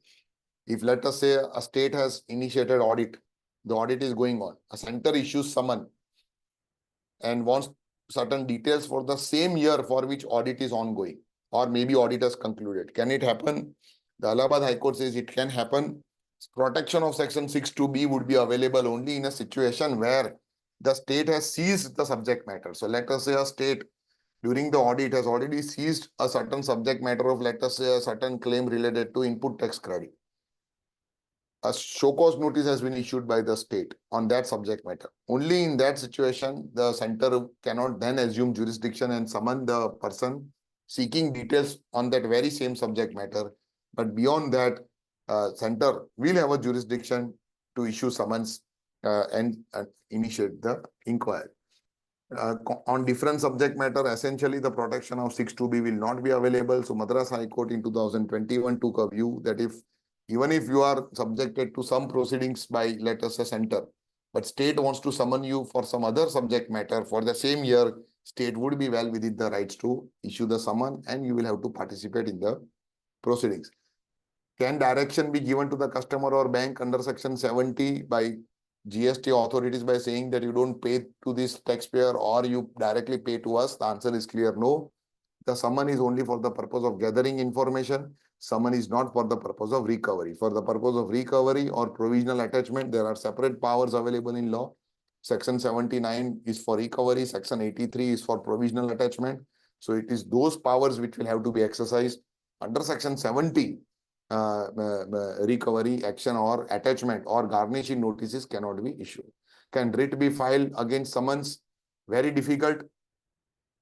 If, let us say, a state has initiated audit, the audit is going on, a center issues summon and wants certain details for the same year for which audit is ongoing, or maybe audit has concluded. Can it happen? The Allahabad High Court says it can happen. Protection of Section 6(2)(b) would be available only in a situation where the state has seized the subject matter. So let us say a state during the audit has already seized a certain subject matter of, let us say, a certain claim related to input tax credit. A show cause notice has been issued by the state on that subject matter. Only in that situation, the center cannot then assume jurisdiction and summon the person seeking details on that very same subject matter. But beyond that, center will have a jurisdiction to issue summons and initiate the inquiry. On different subject matter, essentially the protection of 6(2)(b) will not be available. So Madras High Court in 2021 took a view that even if you are subjected to some proceedings by, let us say, center, but state wants to summon you for some other subject matter for the same year, state would be well within the rights to issue the summon, and you will have to participate in the proceedings. Can direction be given to the customer or bank under Section 70 by GST authorities by saying that you don't pay to this taxpayer or you directly pay to us? The answer is clear, no. The summon is only for the purpose of gathering information. Summon is not for the purpose of recovery. For the purpose of recovery or provisional attachment, there are separate powers available in law. Section 79 is for recovery. Section 83 is for provisional attachment. So it is those powers which will have to be exercised. Under Section 70, recovery action or attachment or garnishing notices cannot be issued. Can writ be filed against summons? Very difficult.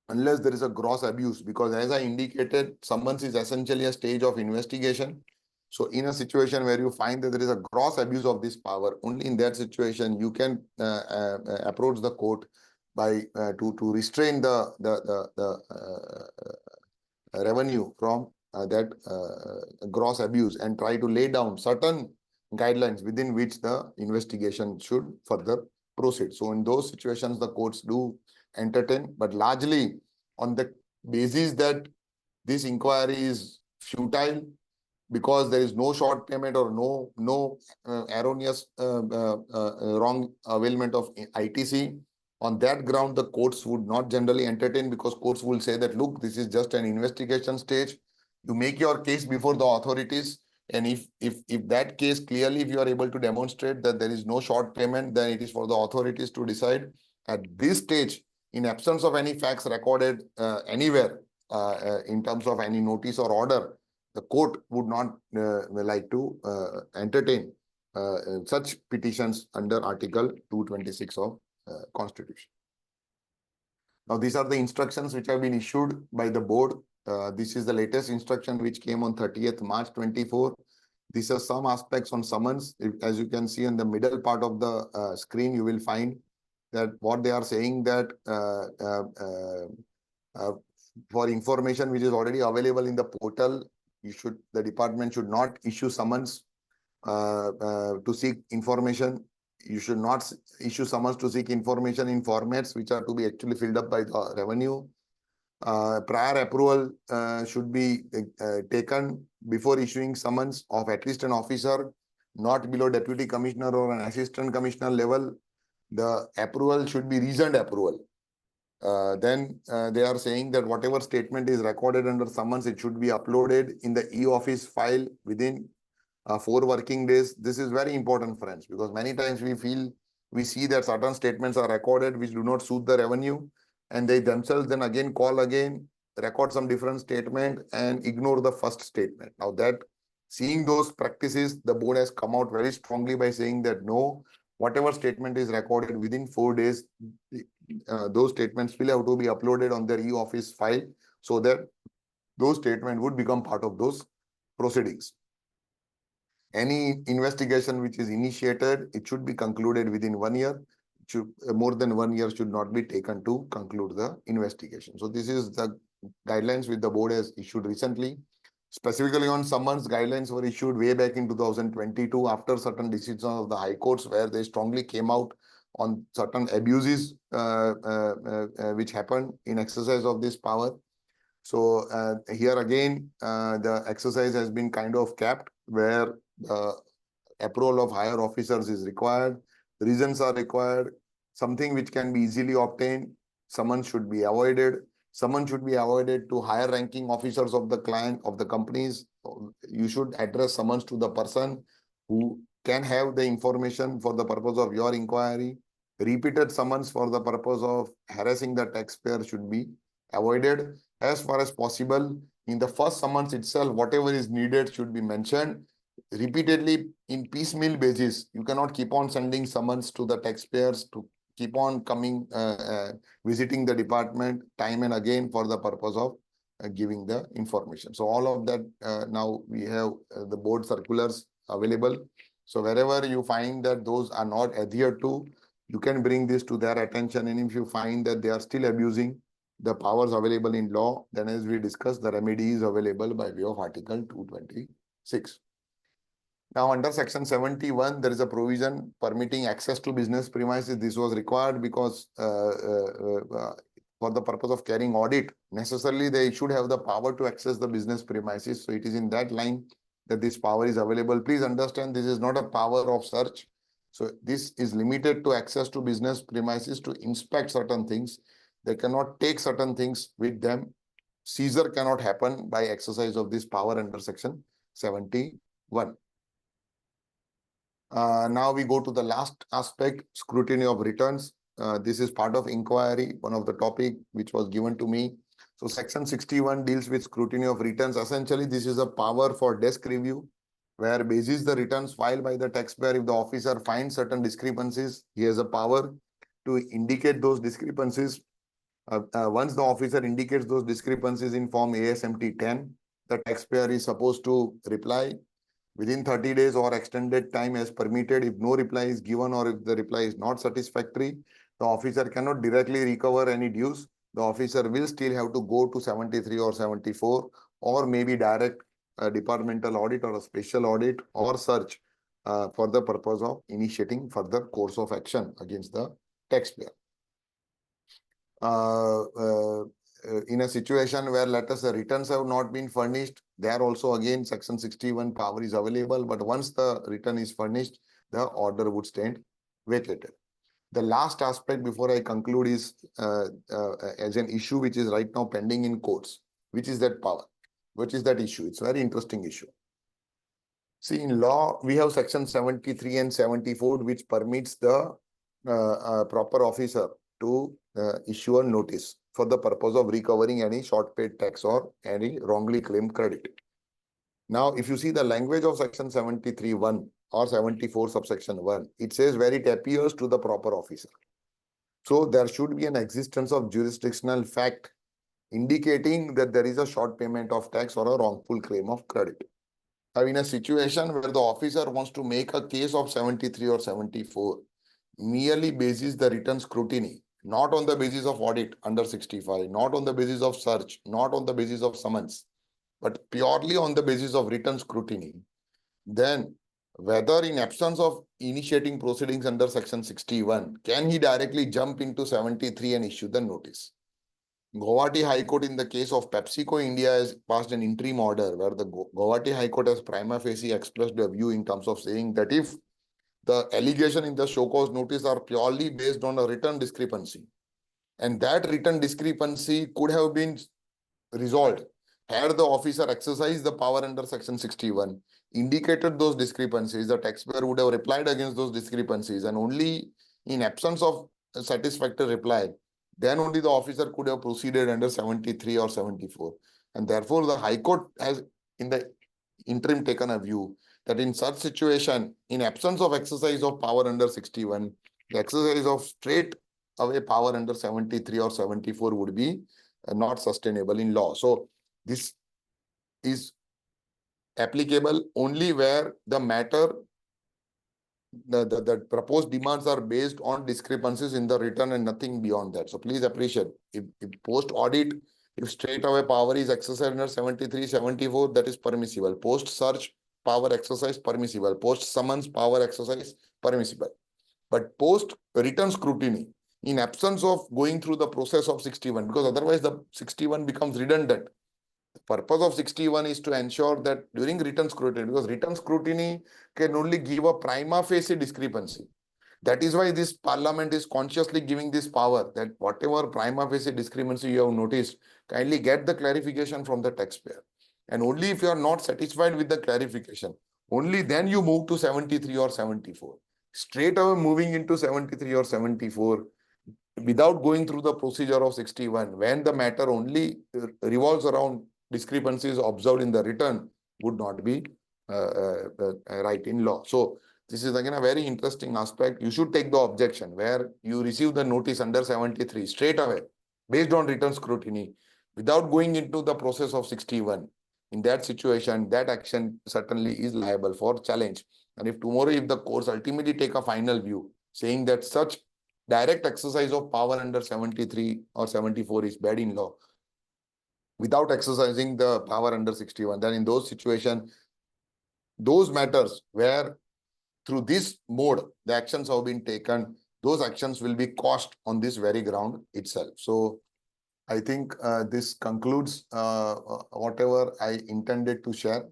unless there is a gross abuse, because as I indicated, summons is essentially a stage of investigation. So in a situation where you find that there is a gross abuse of this power, only in that situation you can approach the court by to restrain the revenue from that gross abuse and try to lay down certain guidelines within which the investigation should further proceed. So in those situations, the courts do entertain, but largely on the basis that this inquiry is futile because there is no short payment or no erroneous wrong availment of ITC. On that ground, the courts would not generally entertain, because courts will say that, look, this is just an investigation stage. You make your case before the authorities, and if that case clearly, if you are able to demonstrate that there is no short payment, then it is for the authorities to decide. At this stage, in absence of any facts recorded anywhere in terms of any notice or order, the court would not like to entertain such petitions under Article 226 of Constitution. Now, these are the instructions which have been issued by the board. This is the latest instruction which came on 30th March 24. These are some aspects on summons. As you can see in the middle part of the screen, you will find that what they are saying, that for information which is already available in the portal, the department should not issue summons to seek information. You should not issue summons to seek information in formats which are to be actually filled up by the revenue. Prior approval should be taken before issuing summons of at least an officer, not below deputy commissioner or an assistant commissioner level. The approval should be reasoned approval. Then they are saying that whatever statement is recorded under summons, it should be uploaded in the e-office file within 4 working days. This is very important, friends, because many times we see that certain statements are recorded which do not suit the revenue, and they themselves then again call again, record some different statement and ignore the first statement. Now, that seeing those practices, the board has come out very strongly by saying that no, whatever statement is recorded within 4 days, those statements will have to be uploaded on their e-office file, so that those statements would become part of those proceedings. Any investigation which is initiated, it should be concluded within 1 year. More than 1 year should not be taken to conclude the investigation. So this is the guidelines which the board has issued recently. Specifically on summons, guidelines were issued way back in 2022 after certain decisions of the high courts, where they strongly came out on certain abuses which happened in exercise of this power. So here again, the exercise has been kind of capped, where approval of higher officers is required, reasons are required, something which can be easily obtained, summons should be avoided. Someone should be avoided to higher ranking officers of the client, of the companies. You should address summons to the person who can have the information for the purpose of your inquiry. Repeated summons for the purpose of harassing the taxpayer should be avoided. As far as possible, in the first summons itself, whatever is needed should be mentioned repeatedly in piecemeal basis. You cannot keep on sending summons to the taxpayers to keep on coming, visiting the department time and again for the purpose of giving the information. So all of that, now we have the board circulars available. So wherever you find that those are not adhered to, you can bring this to their attention. And if you find that they are still abusing the powers available in law, then as we discussed, the remedy is available by way of Article 226. Now, under Section 71, there is a provision permitting access to business premises. This was required because for the purpose of carrying audit, necessarily they should have the power to access the business premises. So it is in that line that this power is available. Please understand, this is not a power of search. So this is limited to access to business premises to inspect certain things. They cannot take certain things with them. Seizure cannot happen by exercise of this power under Section 71. Now we go to the last aspect, scrutiny of returns. This is part of inquiry, one of the topic which was given to me. So Section 61 deals with scrutiny of returns. Essentially, this is a power for desk review, where basis the returns filed by the taxpayer, if the officer finds certain discrepancies, he has a power to indicate those discrepancies Once the officer indicates those discrepancies in form ASMT 10, the taxpayer is supposed to reply within 30 days or extended time as permitted. If no reply is given or if the reply is not satisfactory, the officer cannot directly recover any dues. The officer will still have to go to 73 or 74 or maybe direct a departmental audit or a special audit or search for the purpose of initiating further course of action against the taxpayer. In a situation where, let us say, returns have not been furnished, there also again section 61 power is available, but once the return is furnished, the order would stand vacated. The last aspect before I conclude is as an issue which is right now pending in courts, which is that power, which is that issue. It's a very interesting issue. See, in law, we have section 73 and 74, which permits the proper officer to issue a notice for the purpose of recovering any short paid tax or any wrongly claimed credit. Now, if you see the language of section 73(1) or 74 subsection 1, it says where it appears to the proper officer. So there should be an existence of jurisdictional fact indicating that there is a short payment of tax or a wrongful claim of credit. Now, in a situation where the officer wants to make a case of 73 or 74, merely basis the return scrutiny, not on the basis of audit under 65, not on the basis of search, not on the basis of summons, but purely on the basis of return scrutiny, then whether in absence of initiating proceedings under section 61, can he directly jump into 73 and issue the notice? Guwahati High Court in the case of PepsiCo India has passed an interim order where the Guwahati High Court has prima facie expressed a view in terms of saying that if the allegation in the show cause notice are purely based on a return discrepancy, and that return discrepancy could have been resolved had the officer exercised the power under section 61, indicated those discrepancies, the taxpayer would have replied against those discrepancies, and only in absence of a satisfactory reply, then only the officer could have proceeded under 73 or 74. And therefore, the High Court has in the interim taken a view that in such situation, in absence of exercise of power under 61, the exercise of straight away power under 73 or 74 would be not sustainable in law. So this is applicable only where the matter, the proposed demands are based on discrepancies in the return and nothing beyond that. So please appreciate, if post audit, if straight away power is exercised under 73, 74, that is permissible. Post search power exercise permissible. Post summons power exercise permissible. But post return scrutiny, in absence of going through the process of 61, because otherwise the 61 becomes redundant. The purpose of 61 is to ensure that during return scrutiny, because return scrutiny can only give a prima facie discrepancy. That is why this parliament is consciously giving this power that whatever prima facie discrepancy you have noticed, kindly get the clarification from the taxpayer. And only if you are not satisfied with the clarification, only then you move to 73 or 74. Straight away moving into 73 or 74 without going through the procedure of 61, when the matter only revolves around discrepancies observed in the return, would not be right in law. So this is again a very interesting aspect. You should take the objection where you receive the notice under 73 straight away based on return scrutiny without going into the process of 61. In that situation, that action certainly is liable for challenge. And if tomorrow, if the courts ultimately take a final view saying that such direct exercise of power under 73 or 74 is bad in law, without exercising the power under 61, then in those situations, those matters where through this mode the actions have been taken, those actions will be quashed on this very ground itself. So I think this concludes whatever I intended to share.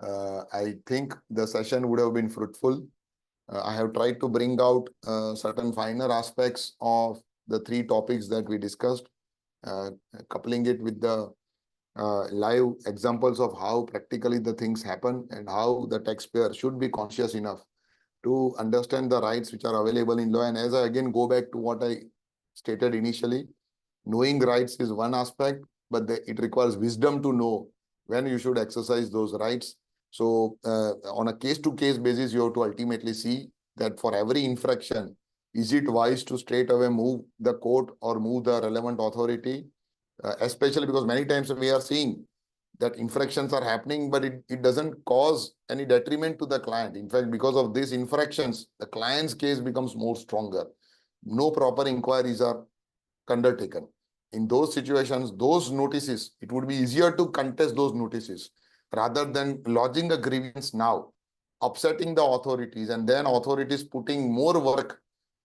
I think the session would have been fruitful. I have tried to bring out certain finer aspects of the three topics that we discussed, coupling it with the live examples of how practically the things happen and how the taxpayer should be conscious enough to understand the rights which are available in law. And as I again go back to what I stated initially, knowing rights is one aspect, but it requires wisdom to know when you should exercise those rights. So on a case-to-case basis, you have to ultimately see that for every infraction, Is it wise to straight away move the court or move the relevant authority? Especially because many times we are seeing that infractions are happening, but it doesn't cause any detriment to the client. In fact, because of these infractions, the client's case becomes more stronger. No proper inquiries are undertaken. In those situations, those notices, it would be easier to contest those notices rather than lodging a grievance now, upsetting the authorities, and then authorities putting more work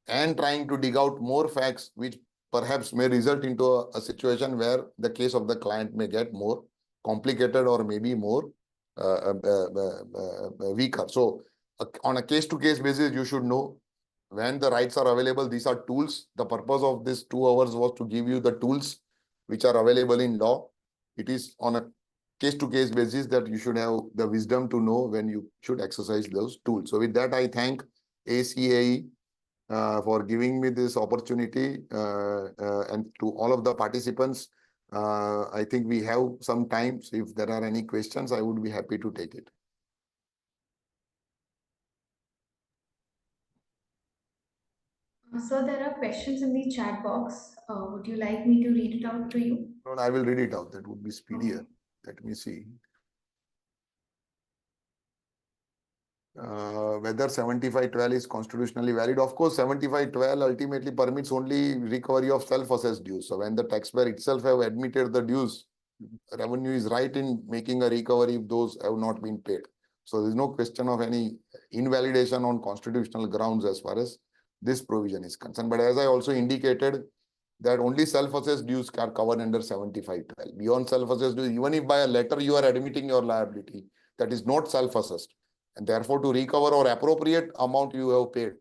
and trying to dig out more facts, which perhaps may result into a situation where the case of the client may get more complicated or maybe more weaker. So on a case-to-case basis, you should know when the rights are available. These are tools. The purpose of this 2 hours was to give you the tools which are available in law. It is on a case-to-case basis that you should have the wisdom to know when you should exercise those tools. So with that, I thank ACAE for giving me this opportunity, and to all of the participants. I think we have some time. So if there are any questions, I would be happy to take it. So there are questions in the chat box. Would you like me to read it out to you? No, I will read it out. That would be speedier. Okay. Let me see. Whether 7512 is constitutionally valid. Of course, 7512 ultimately permits only recovery of self-assessed dues. So when the taxpayer itself have admitted the dues, revenue is right in making a recovery if those have not been paid. So there is no question of any invalidation on constitutional grounds as far as this provision is concerned. But as I also indicated, that only self-assessed dues are covered under 7512. Beyond self-assessed dues, even if by a letter you are admitting your liability, that is not self-assessed. And therefore, to recover or appropriate amount you have paid,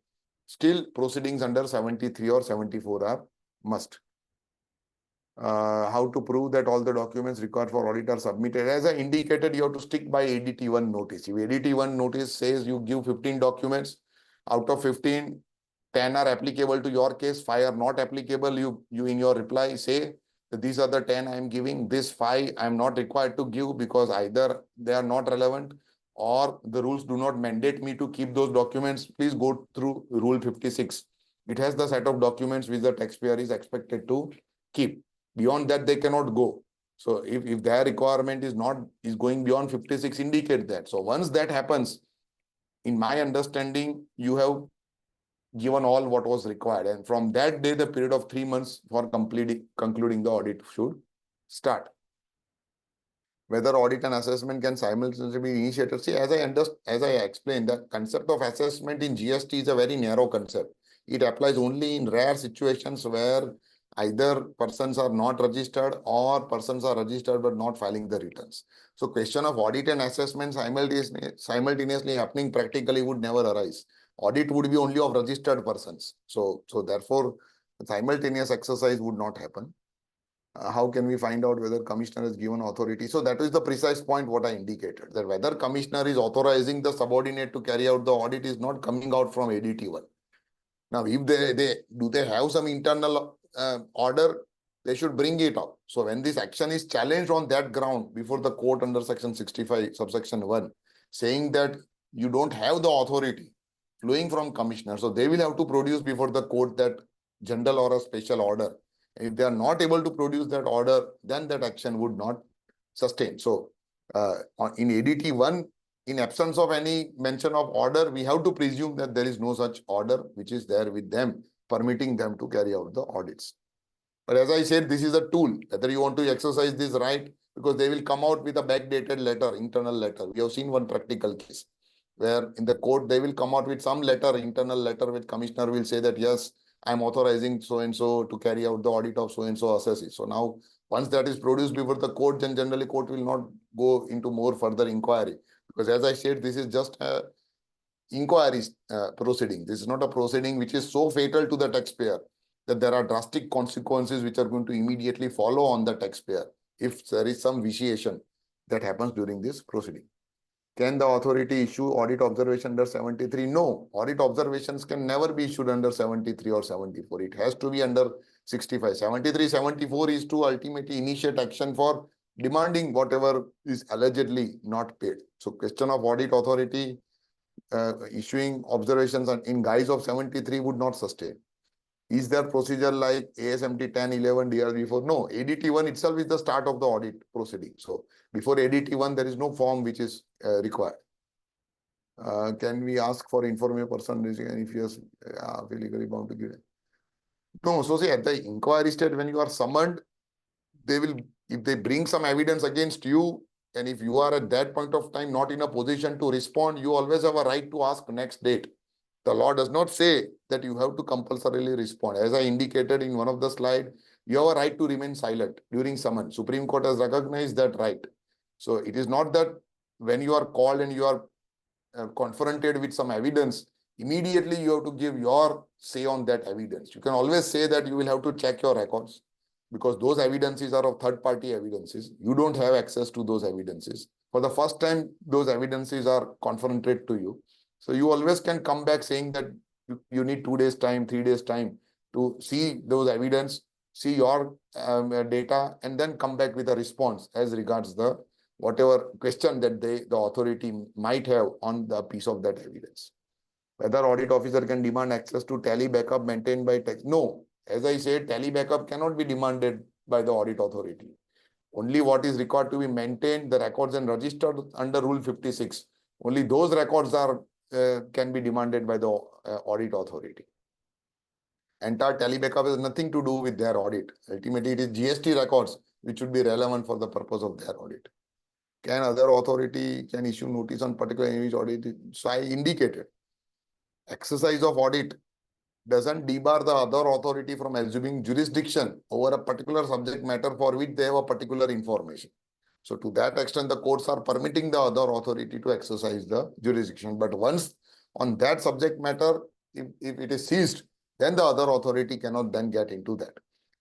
still proceedings under 73 or 74 are must. How to prove that all the documents required for audit are submitted? As I indicated, you have to stick by ADT1 notice. If ADT1 notice says you give 15 documents, out of 15, 10 are applicable to your case, 5 are not applicable. You in your reply say that these are the 10 I am giving, this 5 I am not required to give because either they are not relevant or the rules do not mandate me to keep those documents. Please go through Rule 56. It has the set of documents which the taxpayer is expected to keep. Beyond that, they cannot go. So if their requirement is going beyond 56, indicate that. So once that happens, in my understanding, you have given all what was required. And from that day, the period of 3 months for concluding the audit should start. Whether audit and assessment can simultaneously be initiated. See, as I explained, the concept of assessment in GST is a very narrow concept. It applies only in rare situations where either persons are not registered or persons are registered but not filing the returns. So question of audit and assessment simultaneously happening practically would never arise. Audit would be only of registered persons. So therefore, simultaneous exercise would not happen. How can we find out whether commissioner has given authority? So that is the precise point what I indicated, that whether commissioner is authorizing the subordinate to carry out the audit is not coming out from ADT1. Now, if they have some internal order, they should bring it up. So when this action is challenged on that ground before the court under section 65 subsection 1, saying that you don't have the authority flowing from commissioner, so they will have to produce before the court that general or a special order. If they are not able to produce that order, then that action would not sustain. So in ADT1, in absence of any mention of order, we have to presume that there is no such order which is there with them, permitting them to carry out the audits. But as I said, this is a tool, whether you want to exercise this right, because they will come out with a backdated letter, internal letter. We have seen one practical case where in the court, they will come out with some letter, internal letter, which commissioner will say that, yes, I'm authorizing so-and-so to carry out the audit of so-and-so assessee. So now, once that is produced before the court, then generally court will not go into more further inquiry. Because as I said, this is just a inquiry proceeding. This is not a proceeding which is so fatal to the taxpayer that there are drastic consequences which are going to immediately follow on the taxpayer if there is some vitiation that happens during this proceeding. Can the authority issue audit observation under 73? No, audit observations can never be issued under 73 or 74. It has to be under 65. 73, 74 is to ultimately initiate action for demanding whatever is allegedly not paid. So question of audit authority, issuing observations in guise of 73 would not sustain. Is there procedure like ASMT 10, 11, DRs before? No, ADT1 itself is the start of the audit proceeding. So before ADT1, there is no form which is required. Can we ask for informative person and if yes, legally bound to give it? No, so see, at the inquiry stage, when you are summoned, they will, if they bring some evidence against you, and if you are at that point of time not in a position to respond, you always have a right to ask next date. The law does not say that you have to compulsorily respond. As I indicated in one of the slides, you have a right to remain silent during summons. Supreme Court has recognized that right. So it is not that when you are called and you are confronted with some evidence, immediately you have to give your say on that evidence. You can always say that you will have to check your records because those evidences are of third-party evidences. You don't have access to those evidences. For the first time, those evidences are confronted to you. So you always can come back saying that you need 2 days time, 3 days time to see those evidence, see your data, and then come back with a response as regards the whatever question that the authority might have on the piece of that evidence. Whether audit officer can demand access to tally backup maintained by tax? No. As I said, tally backup cannot be demanded by the audit authority. Only what is required to be maintained, the records and registered under Rule 56. Only those records are can be demanded by the audit authority. Entire tally backup has nothing to do with their audit. Ultimately, it is GST records which should be relevant for the purpose of their audit. Can other authority can issue notice on particular image audit? So I indicated, exercise of audit doesn't debar the other authority from assuming jurisdiction over a particular subject matter for which they have a particular information. So to that extent, the courts are permitting the other authority to exercise the jurisdiction. But once on that subject matter, if it is seized, then the other authority cannot then get into that.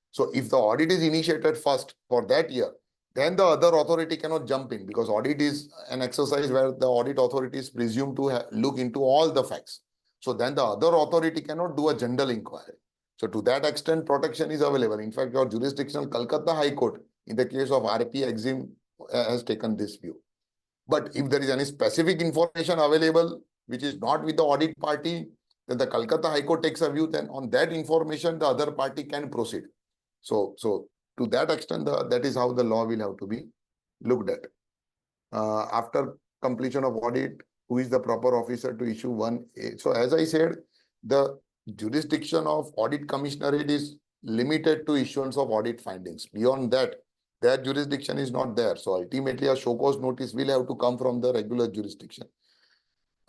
So if the audit is initiated first for that year, then the other authority cannot jump in because audit is an exercise where the audit authority is presumed to look into all the facts. So then the other authority cannot do a general inquiry. So to that extent, protection is available. In fact, your jurisdictional Calcutta High Court, in the case of RP Exim, has taken this view. But if there is any specific information available, which is not with the audit party, then the Calcutta High Court takes a view, then on that information, the other party can proceed. So to that extent, that is how the law will have to be looked at. After completion of audit, who is the proper officer to issue 1A? So as I said, the jurisdiction of audit commissionerate is limited to issuance of audit findings. Beyond that, their jurisdiction is not there. So ultimately, a show cause notice will have to come from the regular jurisdiction.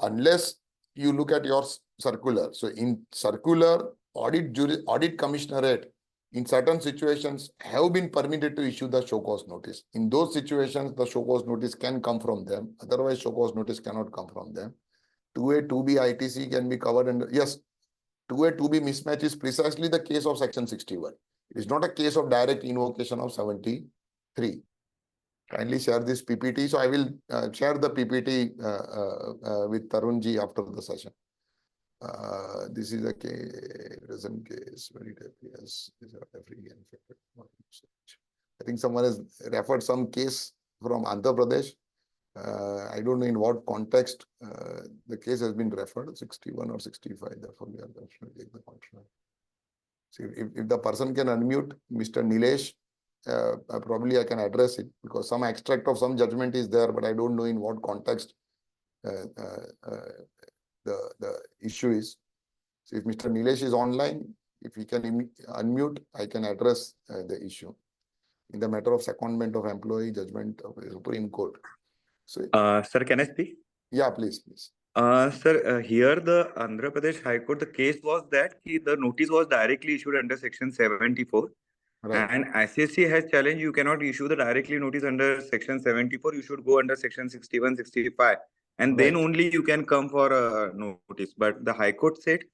Unless you look at your circular. So in circular, audit commissionerate in certain situations have been permitted to issue the show cause notice. In those situations, the show cause notice can come from them. Otherwise, show cause notice cannot come from them. 2A, 2B ITC can be covered under, yes, 2A, 2B mismatch is precisely the case of Section 61. It is not a case of direct invocation of 73. Kindly share this PPT. So I will share the PPT with Tarunji after the session. This is a case, present case, where it appears. I think someone has referred some case from Andhra Pradesh. I don't know in what context the case has been referred, 61 or 65. Therefore, we are going to take the contract. So if the person can unmute, Mr. Nilesh, probably I can address it because some extract of some judgment is there, but I don't know in what context the issue is. So if Mr. Nilesh is online, if he can unmute, I can address the issue in the matter of secondment of employee judgment of the Supreme Court. So, sir, can I speak? Yeah, please. Sir, here the Andhra Pradesh High Court, the case was that the notice was directly issued under Section 74. Right. And ICSC has challenged you cannot issue the directly notice under Section 74. You should go under Section 61, 65. And then only you can come for a notice. But the High Court said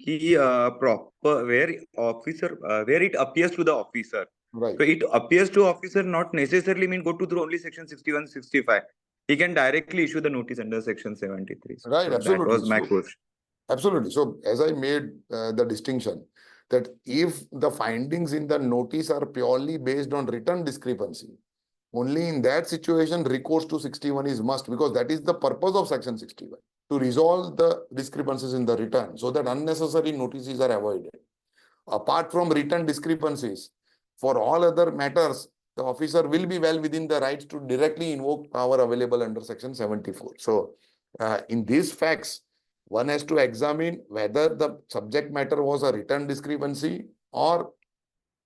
proper where it appears to the officer. Right. So it appears to officer not necessarily mean go to through only Section 61, 65. He can directly issue the notice under Section 73. Right, so absolutely. That was my question. Absolutely. So as I made the distinction that if the findings in the notice are purely based on written discrepancy, only in that situation recourse to 61 is must, because that is the purpose of Section 61. to resolve the discrepancies in the return so that unnecessary notices are avoided. Apart from return discrepancies, for all other matters, the officer will be well within the rights to directly invoke power available under Section 74. So, in these facts, one has to examine whether the subject matter was a return discrepancy or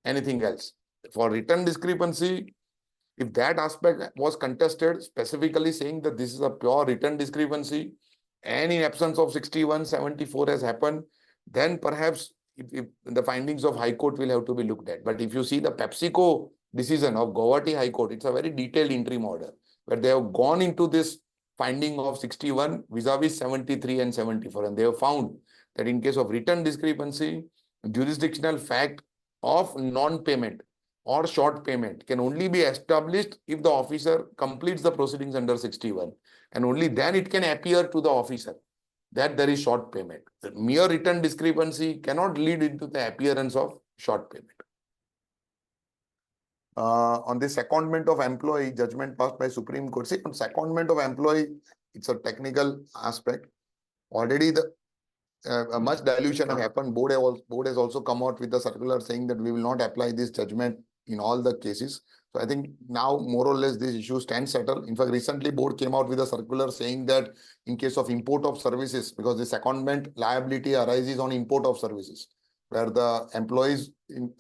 anything else. For return discrepancy, if that aspect was contested, specifically saying that this is a pure return discrepancy, and in absence of 6174 has happened, then perhaps if the findings of High Court will have to be looked at. But if you see the PepsiCo decision of Guwahati High Court, it's a very detailed interim order where they have gone into this finding of 61 vis-a-vis 73 and 74, and they have found that in case of return discrepancy, jurisdictional fact of non-payment or short payment can only be established if the officer completes the proceedings under 61, and only then it can appear to the officer that there is short payment. The mere return discrepancy cannot lead into the appearance of short payment. On the secondment of employee, judgment passed by Supreme Court. See, on secondment of employee, it's a technical aspect. Already much dilution has happened. Board has also come out with a circular saying that we will not apply this judgment in all the cases. So I think now more or less this issue stands settled. In fact, recently board came out with a circular saying that in case of import of services, because the secondment liability arises on import of services, where the employees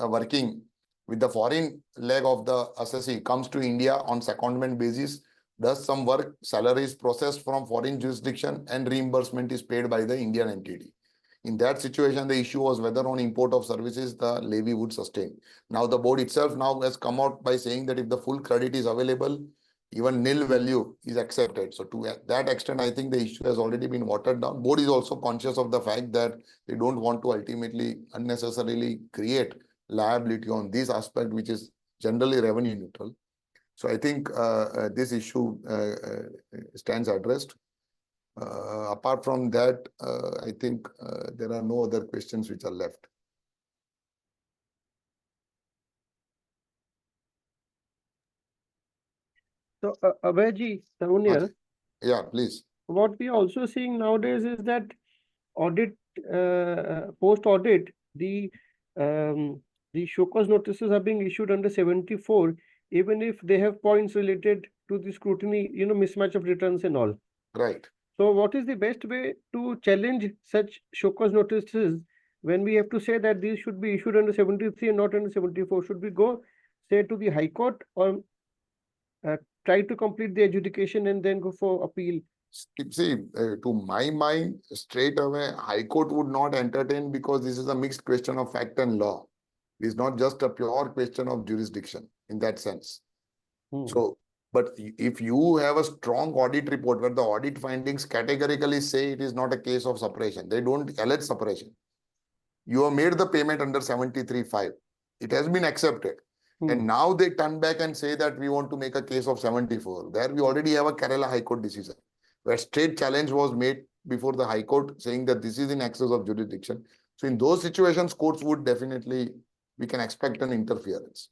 working with the foreign leg of the assessee comes to India on secondment basis, does some work, salary is processed from foreign jurisdiction, and reimbursement is paid by the Indian entity. In that situation, the issue was whether on import of services the levy would sustain. Now the board itself now has come out by saying that if the full credit is available, even nil value is accepted. So to that extent, I think the issue has already been watered down. Board is also conscious of the fact that they don't want to ultimately unnecessarily create liability on this aspect, which is generally revenue neutral. So I think this issue stands addressed. Apart from that, I think there are no other questions which are left. So, Abhay, down here, Yeah, please. what we are also seeing nowadays is that audit, post-audit, the show cause notices are being issued under 74, even if they have points related to the scrutiny, mismatch of returns and all. Right. So what is the best way to challenge such show cause notices when we have to say that these should be issued under 73 and not under 74? Should we go, say, to the High Court, or try to complete the adjudication and then go for appeal? See, to my mind, straight away, High Court would not entertain, because this is a mixed question of fact and law. It is not just a pure question of jurisdiction in that sense. So, but if you have a strong audit report where the audit findings categorically say it is not a case of separation, they don't allege separation. You have made the payment under 73.5. It has been accepted. And now they turn back and say that we want to make a case of 74. There we already have a Kerala High Court decision where straight challenge was made before the High Court saying that this is in excess of jurisdiction. So in those situations, courts would definitely, we can expect an interference.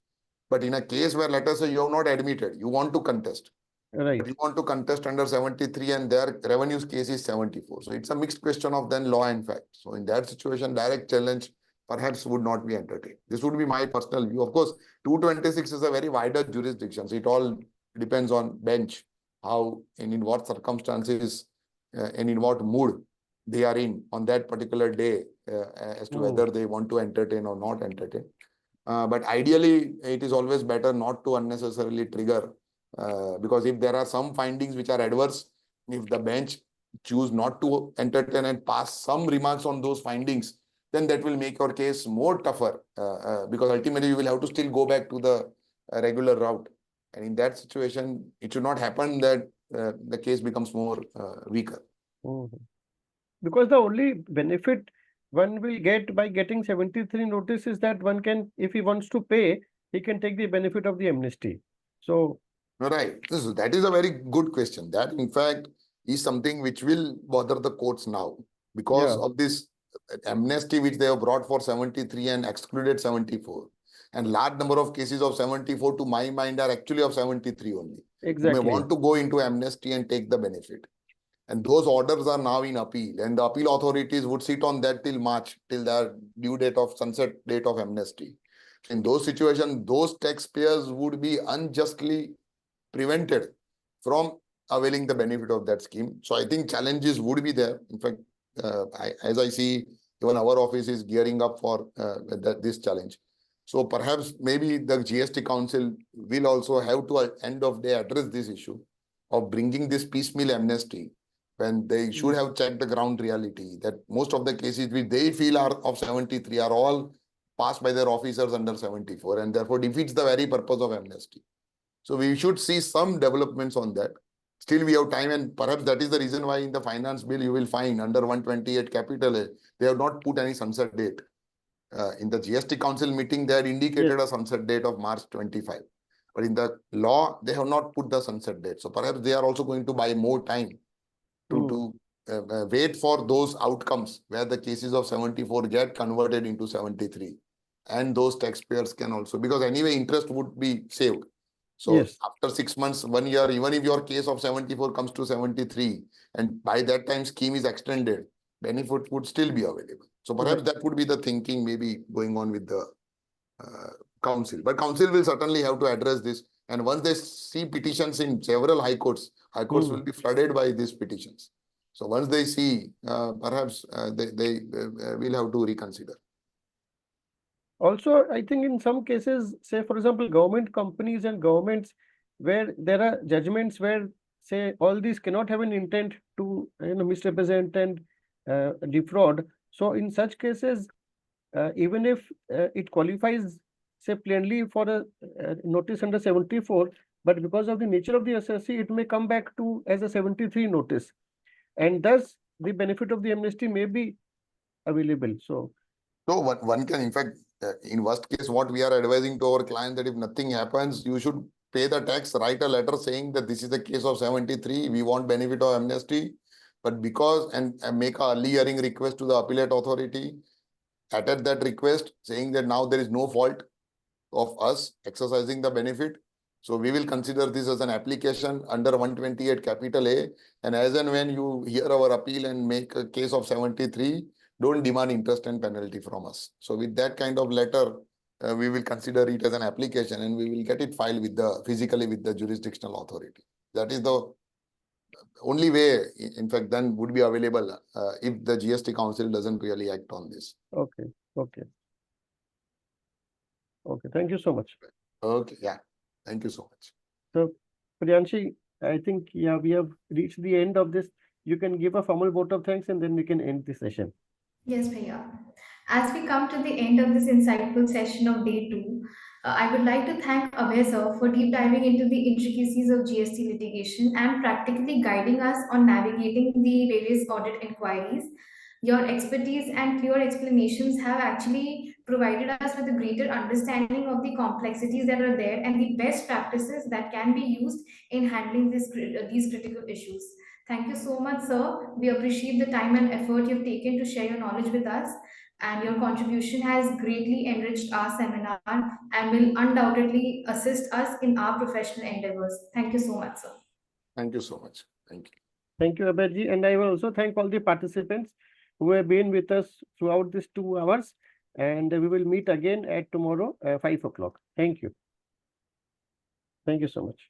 But in a case where, let us say, you have not admitted, you want to contest. Right. But you want to contest under 73 and their revenues case is 74. So it's a mixed question of then law and fact. So in that situation, direct challenge perhaps would not be entertained. This would be my personal view. Of course, 226 is a very wider jurisdiction. So it all depends on bench, how and in what circumstances and in what mood they are in on that particular day as to whether they want to entertain or not entertain. But ideally, it is always better not to unnecessarily trigger, because if there are some findings which are adverse, if the bench choose not to entertain and pass some remarks on those findings, then that will make your case more tougher, because ultimately you will have to still go back to the regular route. And in that situation, it should not happen that the case becomes more weaker. Because the only benefit one will get by getting 73 notice is that one can, if he wants to pay, he can take the benefit of the amnesty. So, right. That is a very good question. That, in fact, is something which will bother the courts now because of this amnesty which they have brought for 73 and excluded 74. And large number of cases of 74, to my mind, are actually of 73 only. exactly. You may want to go into amnesty and take the benefit. And those orders are now in appeal, and the appeal authorities would sit on that till March, till the due date of sunset date of amnesty. In those situations, those taxpayers would be unjustly prevented from availing the benefit of that scheme. So I think challenges would be there. In fact, as I see, even our office is gearing up for this challenge. So perhaps maybe the GST Council will also have to, at end of day, address this issue of bringing this piecemeal amnesty, when they should have checked the ground reality that most of the cases which they feel are of 73 are all passed by their officers under 74, and therefore defeats the very purpose of amnesty. So we should see some developments on that. Still we have time, and perhaps that is the reason why in the finance bill you will find under 128 capital A, they have not put any sunset date. In the GST Council meeting, they had indicated a sunset date of March 25. But in the law, they have not put the sunset date. So perhaps they are also going to buy more time to wait for those outcomes where the cases of 74 get converted into 73. And those taxpayers can also, because anyway, interest would be saved. So after 6 months, 1 year, even if your case of 74 comes to 73, and by that time scheme is extended, benefit would still be available. So perhaps that would be the thinking maybe going on with the council. But council will certainly have to address this. And once they see petitions in several high courts will be flooded by these petitions. So once they see, perhaps they will have to reconsider. Also, I think in some cases, say for example, government companies and governments, where there are judgments where say all these cannot have an intent to misrepresent and defraud. So in such cases, even if it qualifies, say plainly for a notice under 74, but because of the nature of the SSC, it may come back to as a 73 notice, and thus the benefit of the amnesty may be available. So one can, in fact, in worst case, what we are advising to our client that if nothing happens, you should pay the tax, write a letter saying that this is the case of 73, we want benefit of amnesty, but because, and make a early hearing request to the appellate authority, attach that request saying that now there is no fault of us exercising the benefit. So we will consider this as an application under 128 capital A, and as and when you hear our appeal and make a case of 73, don't demand interest and penalty from us. So with that kind of letter, we will consider it as an application and we will get it filed with physically with the jurisdictional authority. That is the only way, in fact, then would be available if the GST Council doesn't really act on this. Okay. Thank you so much. Okay. Yeah. Thank you so much. So, Priyanshi, I think we have reached the end of this. You can give a formal vote of thanks and then we can end the session. Yes, Bhaiya. As we come to the end of this insightful session of day 2, I would like to thank Abhay sir for deep diving into the intricacies of GST litigation and practically guiding us on navigating the various audit inquiries. Your expertise and clear explanations have actually provided us with a greater understanding of the complexities that are there and the best practices that can be used in handling these critical issues. Thank you so much, sir. We appreciate the time and effort you've taken to share your knowledge with us, and your contribution has greatly enriched our seminar and will undoubtedly assist us in our professional endeavors. Thank you so much, sir. Thank you so much. Thank you. Thank you, Abhay, and I will also thank all the participants who have been with us throughout these 2 hours, and we will meet again at tomorrow 5 o'clock. Thank you. Thank you so much.